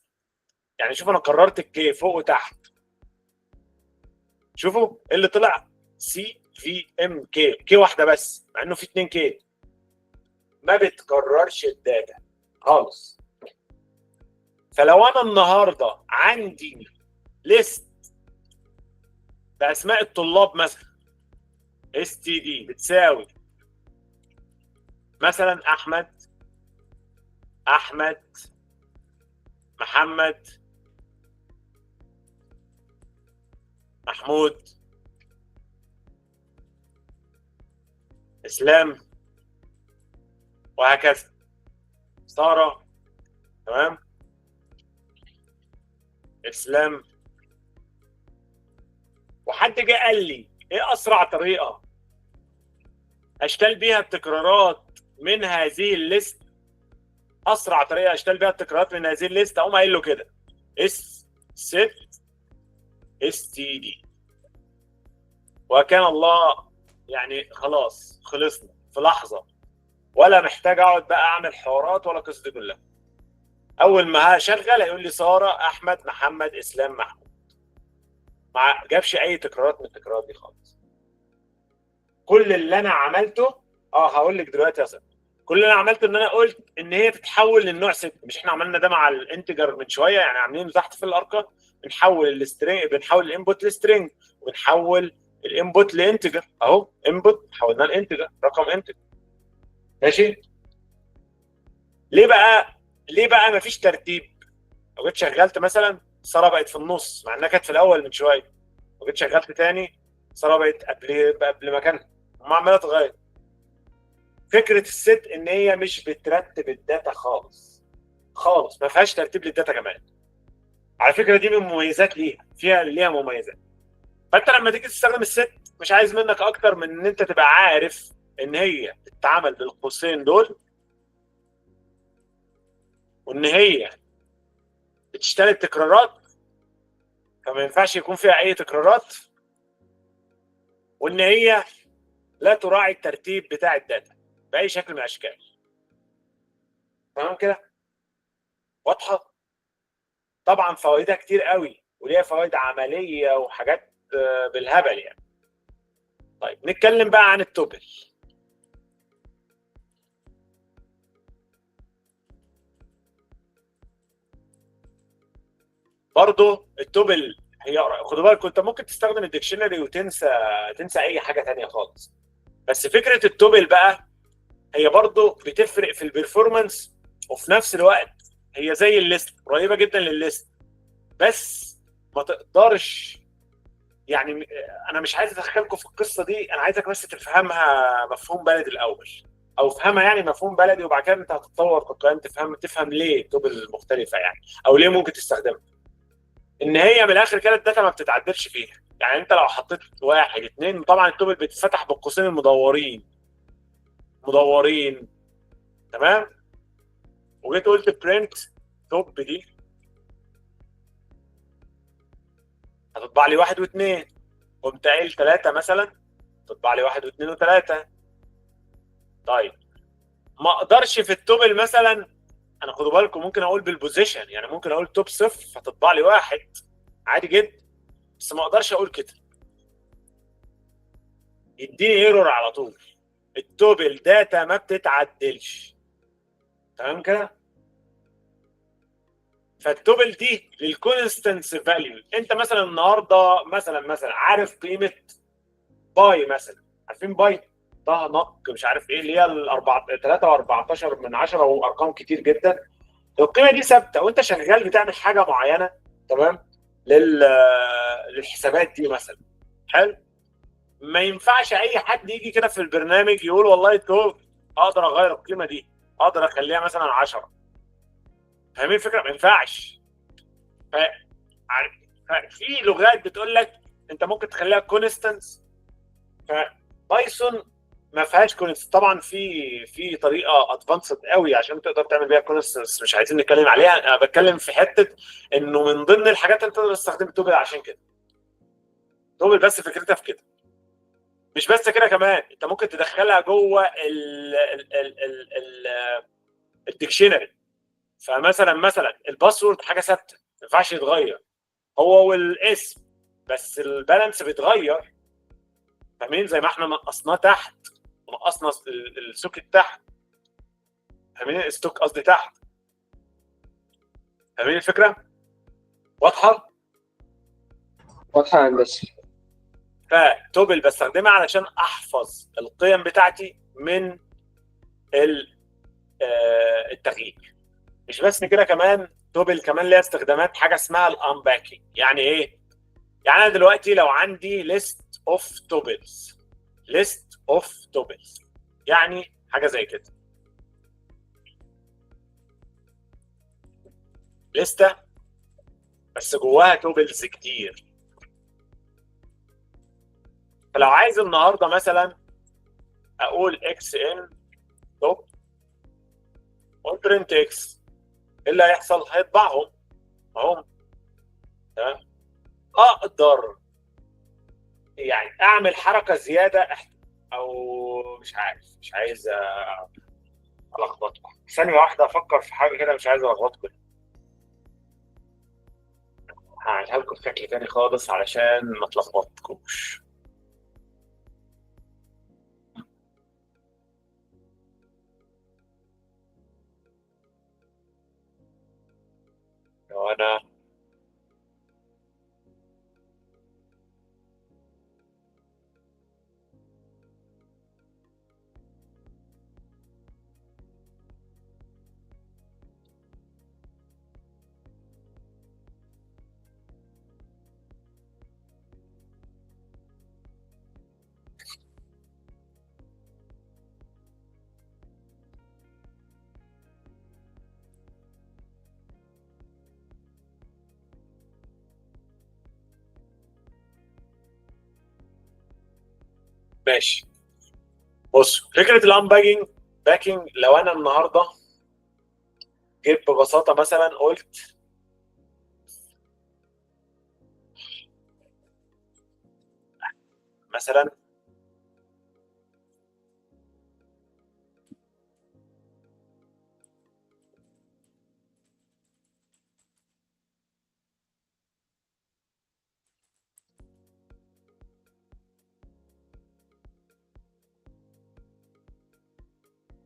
يعني شوف انا كررت الكي فوق وتحت، شوفوا ايه اللي طلع؟ سي في ام كي، كي واحده بس مع انه في 2 كي. ما بتكررش الداتا خالص. فلو انا النهارده عندي ليست باسماء الطلاب مثلا، اس تي دي بتساوي مثلا احمد محمد محمود اسلام وهكذا، ساره، تمام، اسلام. وحد جه قال لي ايه اسرع طريقه اشتغل بيها التكرارات من هذه الليست؟ اسرع طريقه اشتغل بيها التكرارات من هذه الليست اقوم قايل له كده ست اس تي دي، وكان الله يعني خلاص خلصنا في لحظه، ولا محتاج اقعد بقى اعمل حوارات ولا قصه دي كلها. اول ما هشغل هيقول لي ساره احمد محمد اسلام محمود، ما جابش اي تكرارات من التكرارات دي خالص. كل اللي انا عملته هقول لك دلوقتي يا ساره، كل اللي انا عملته ان انا قلت ان هي تتحول للنوع 6. مش احنا عملنا ده مع الانتجر من شويه؟ يعني عاملينه تحت في الارقام، بنحول الانبوت لسترينج، وبنحول الانبوت لانتجر. اهو انبوت حولناه لانتجر، رقم انتجر. ماشي. ليه بقى مفيش ترتيب؟ لو جيت شغلت مثلا ساره بقت في النص مع انها كانت في الاول من شويه، لو جيت شغلت تاني ساره بقت قبل مكانها، وما عماله تغير. فكره الست ان هي مش بترتب الداتا خالص خالص، ما فيهاش ترتيب للداتا كمان. على فكره دي من مميزات ليها مميزات. فانت لما تيجي تستخدم الست مش عايز منك اكتر من ان انت تبقى عارف ان هي بتتعامل بالقوسين دول، وان هي بتشتغل تكرارات فما ينفعش يكون فيها اي تكرارات، وان هي لا تراعي الترتيب بتاع الداتا باي شكل من الاشكال. تمام كده؟ واضحه؟ طبعا فوائدها كتير قوي، وليها فوائد عمليه وحاجات بالهبل يعني. طيب نتكلم بقى عن التوبل. برضه التوبل هي، خدوا بالك انت ممكن تستخدم الديكشنري وتنسى اي حاجه ثانيه خالص. بس فكره التوبل بقى هي برضه بتفرق في البرفورمانس، وفي نفس الوقت هي زي الليست، قريبه جدا للليست، بس ما تقدرش يعني. انا مش عايز ادخلكم في القصه دي، انا عايزك بس تفهمها مفهوم بلدي الاول، او افهمها يعني مفهوم بلدي، وبعد كده انت هتتطور في القيم تفهم ليه التوبل مختلفه يعني، او ليه ممكن تستخدمها. ان هي من الاخر كده الداتا ما بتتعدلش فيها. يعني انت لو حطيت واحد اتنين، طبعا التوبل بيتفتح بالقوسين مدورين. تمام. وجيت قلت برنت توب دي هتطبع لي واحد واثنين، قمت قايل ثلاثه مثلا تطبع لي واحد واثنين وثلاثه. طيب ما اقدرش في التوبل مثلا، انا خدوا بالكم ممكن اقول بالبوزيشن، يعني ممكن اقول توب صفر فتطبع لي واحد عادي جدا، بس ما اقدرش اقول كده، يديني ايرور على طول. التوبل داتا ما بتتعدلش. تمام كده؟ فالتوبل دي للكونستنس فاليو. انت مثلا النهارده مثلا عارف قيمه باي مثلا، عارفين باي طه نق مش عارف ايه اللي هي 3.14 من 10 وارقام كتير جدا. القيمه دي ثابته وانت شغال بتعمل حاجه معينه، تمام، للحسابات دي مثلا. حلو. ما ينفعش اي حد يجي كده في البرنامج يقول والله تو اقدر اغير القيمه دي، اقدر اخليها مثلا 10. فاهمين الفكره؟ ما ينفعش. في لغات بتقول لك انت ممكن تخليها كونستنس، فبايثون ما فيهاش كونستنس. طبعا في طريقه ادفانسد قوي عشان تقدر تعمل بيها كونستنس، مش عايزين نتكلم عليها. انا بتكلم في حته انه من ضمن الحاجات اللي تقدر تستخدم توبل عشان كده. توبل بس فكرتها في كده. مش بس كده، كمان انت ممكن تدخلها جوه الديكشنري. فمثلا الباسورد حاجه ثابته ما ينفعش يتغير، هو والاسم، بس البالانس بيتغير. فاهمين؟ زي ما احنا نقصناه تحت ونقصنا السوكت تحت. فاهمين؟ الستوك قصدي تحت. فاهمين الفكره؟ واضحه؟ واضحة يا هندسة. فتوبل بستخدمها علشان احفظ القيم بتاعتي من التغيير. مش بس كده، كمان توبل كمان ليها استخدامات، حاجه اسمها الانباكينج. يعني ايه؟ يعني انا دلوقتي لو عندي ليست اوف توبلز، يعني حاجه زي كده، لسته بس جواها توبلز كتير. فلو عايز النهارده مثلا اقول اكس ان توب وبرنت اكس، ايه اللي هيحصل؟ هيطبعهم اهم. تمام. اقدر يعني اعمل حركه زياده، او مش عايز الخبطكم. ثانيه واحده افكر في حاجه كده، مش عايز الخبطكم. هعملها لكم بشكل تاني خالص علشان ما تلخبطكوش. رنا. ماشي، بص فكره باكينج لو انا النهارده جيت ببساطه مثلا قلت مثلا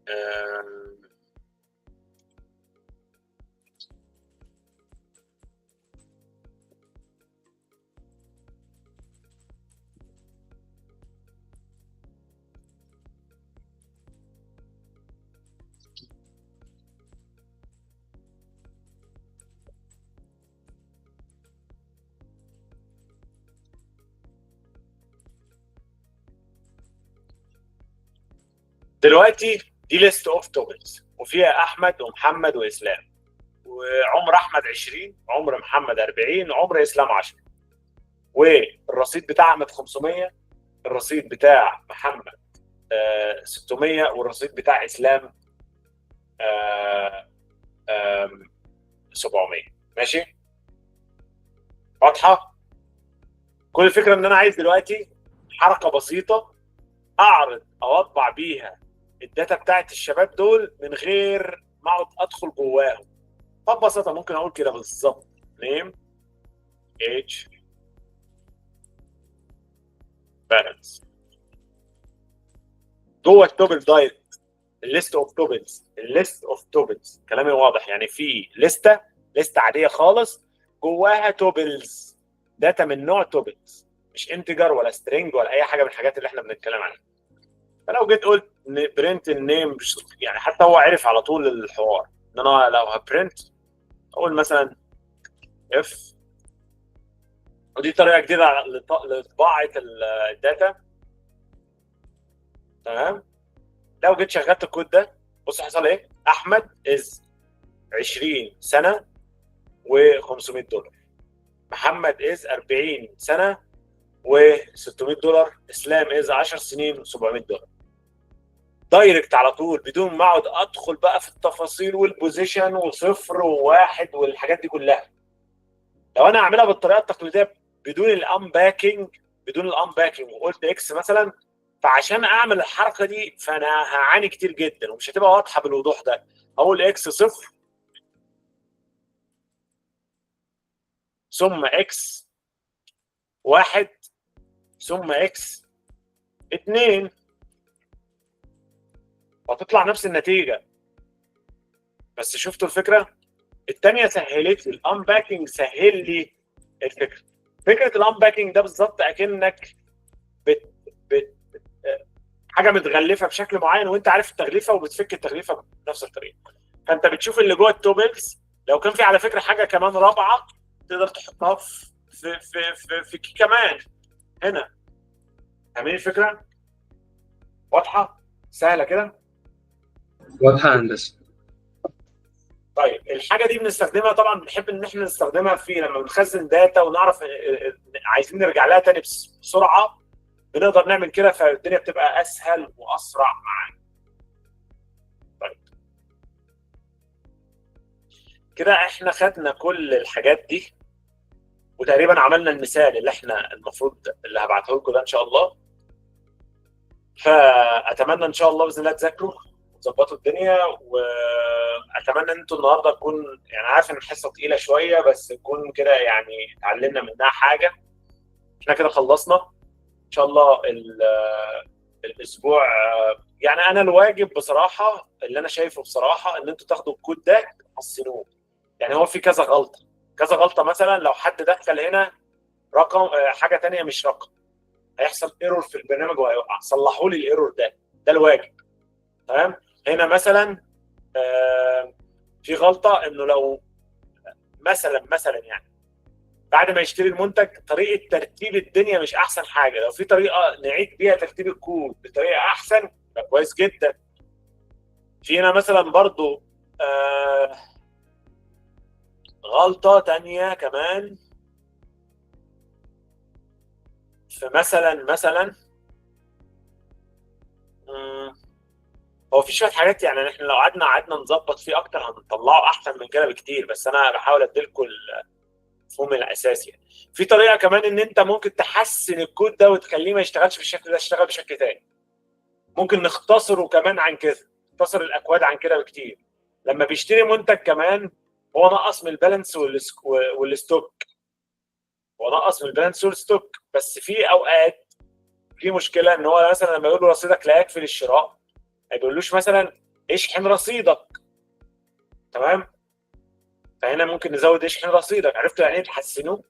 آم، دلوقتي دي ليست اوف توبكس وفيها احمد ومحمد واسلام، وعمر احمد 20، عمر محمد 40، عمر اسلام 10، والرصيد بتاع احمد 500، الرصيد بتاع محمد 600، والرصيد بتاع اسلام 700. ماشي، واضحه؟ كل الفكره ان انا عايز دلوقتي حركه بسيطه اعرض او اطبع بيها الداتا بتاعت الشباب دول من غير ما اقعد ادخل جواهم. طب ببساطه ممكن اقول كده بالظبط: نيم ايج بالانس جوه التوبل دايركت. الليست اوف توبلز كلامي واضح، يعني في لسته عاديه خالص جواها توبلز، داتا من نوع توبلز، مش انتجر ولا سترينج ولا اي حاجه من الحاجات اللي احنا بنتكلم عنها. فلو جيت قلت برنت النيم، يعني حتى هو عرف على طول الحوار ان انا لو هبرنت اقول مثلا اف، ودي طريقه جديده لطباعه الداتا. تمام، لو جيت شغلت الكود ده بص حصل ايه: احمد از 20 سنه و$500، محمد از 40 سنه و$600، اسلام از 10 سنين و$700. دايركت على طول بدون ما اقعد ادخل بقى في التفاصيل والبوزيشن وصفر وواحد والحاجات دي كلها. لو انا اعملها بالطريقه التقليديه بدون الانباكينج وقلت اكس مثلا، فعشان اعمل الحركه دي فانا هعاني كتير جدا ومش هتبقى واضحه بالوضوح ده. اقول اكس صفر ثم اكس واحد ثم اكس 2، وتطلع نفس النتيجه. بس شفتوا الفكره الثانيه سهلت لي الانباكينج، سهل لي الفكره. فكره الانباكينج ده بالظبط اكنك بت بت حاجه متغلفه بشكل معين وانت عارف التغليفه وبتفك التغليفه بنفس الطريقه. فانت بتشوف اللي جوه التوبلز، لو كان في على فكره حاجه كمان رابعه تقدر تحطها في كي كمان هنا. فاهمين الفكره؟ واضحه؟ سهله كده؟ واضحه هندسه. طيب الحاجه دي بنستخدمها طبعا، بنحب ان احنا نستخدمها في لما بنخزن داتا ونعرف عايزين نرجع لها تاني بسرعه، بنقدر نعمل كده فالدنيا بتبقى اسهل واسرع معانا. طيب كده احنا خدنا كل الحاجات دي وتقريبا عملنا المثال اللي احنا المفروض اللي هبعته لكم ده ان شاء الله. فاتمنى ان شاء الله باذن الله تذاكروا وتظبطوا الدنيا، واتمنى ان انتوا النهارده تكون، يعني عارف ان الحصه تقيله شويه بس تكون كده يعني اتعلمنا منها حاجه. احنا كده خلصنا ان شاء الله الاسبوع. يعني انا الواجب بصراحه اللي انا شايفه بصراحه ان انتوا تاخدوا الكود ده تحسنوه. يعني هو في كذا كذا غلطه. مثلا لو حد دخل هنا رقم حاجه ثانيه مش رقم، هيحصل ايرور في البرنامج وهيوقع. صلحوا لي الايرور ده الواجب. تمام. هنا مثلا في غلطه انه لو مثلا يعني بعد ما يشتري المنتج طريقه ترتيب الدنيا مش احسن حاجه، لو في طريقه نعيد بيها ترتيب الكود بطريقه احسن يبقى كويس جدا. في هنا مثلا برضو غلطه تانية كمان في مثلا هو في شويه حاجات يعني احنا لو قعدنا نظبط فيه اكتر هنطلعه احسن من كده بكتير، بس انا بحاول اديلكم المفهوم الاساسي يعني. في طريقه كمان ان انت ممكن تحسن الكود ده وتخليه ما يشتغلش بالشكل ده، يشتغل بشكل تاني. ممكن نختصره كمان عن كده، نختصر الاكواد عن كده بكتير. لما بيشتري منتج كمان هو نقص من البالانس والستوك، هو نقص من البالانس والستوك، بس في اوقات في مشكله ان هو مثلا لما يقول له رصيدك لا يكفي للشراء ما يقولوش مثلا اشحن رصيدك. تمام. فهنا ممكن نزود اشحن رصيدك. عرفتوا يعني ايه تحسنوه؟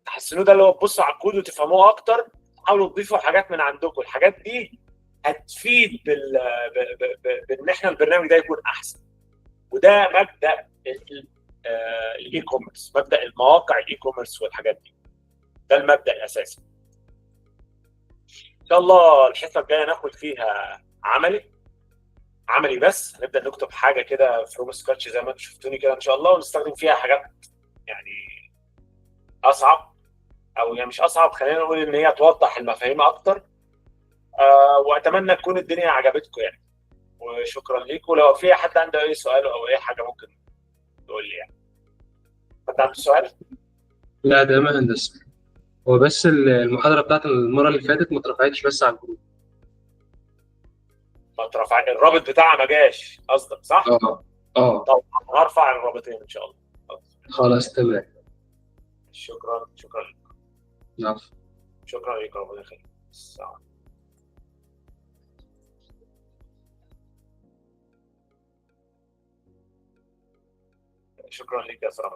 تحسنوه ده اللي هو تبصوا على الكود وتفهموه اكتر، تحاولوا تضيفوا حاجات من عندكم. الحاجات دي هتفيد بان احنا البرنامج ده يكون احسن. وده مبدا الاي كوميرس، مبدا المواقع الاي كوميرس والحاجات دي، ده المبدا الاساسي. ان شاء الله الحصه الجايه ناخد فيها عملي بس. هنبدا نكتب حاجه كده فروم سكراتش زي ما انتم شفتوني كده ان شاء الله، ونستخدم فيها حاجات يعني اصعب، او يعني مش اصعب، خلينا نقول ان هي توضح المفاهيم اكتر. واتمنى تكون الدنيا عجبتكم يعني. وشكرا ليكم. لو في حد عنده اي سؤال او اي حاجه ممكن تقول لي يعني. حد عنده سؤال؟ لا ده ما هندسة. هو بس المحاضرة بتاعت المرة اللي فاتت ما اترفعتش بس على الجروب. ما اترفع الرابط بتاعها، ما جاش قصدك صح؟ اه اه. طب هرفع الرابطين ان شاء الله. خلاص تمام. شكرا عفوا. شكرا ليك، ربنا يخليك. السلام. شكرا ليك يا سلام.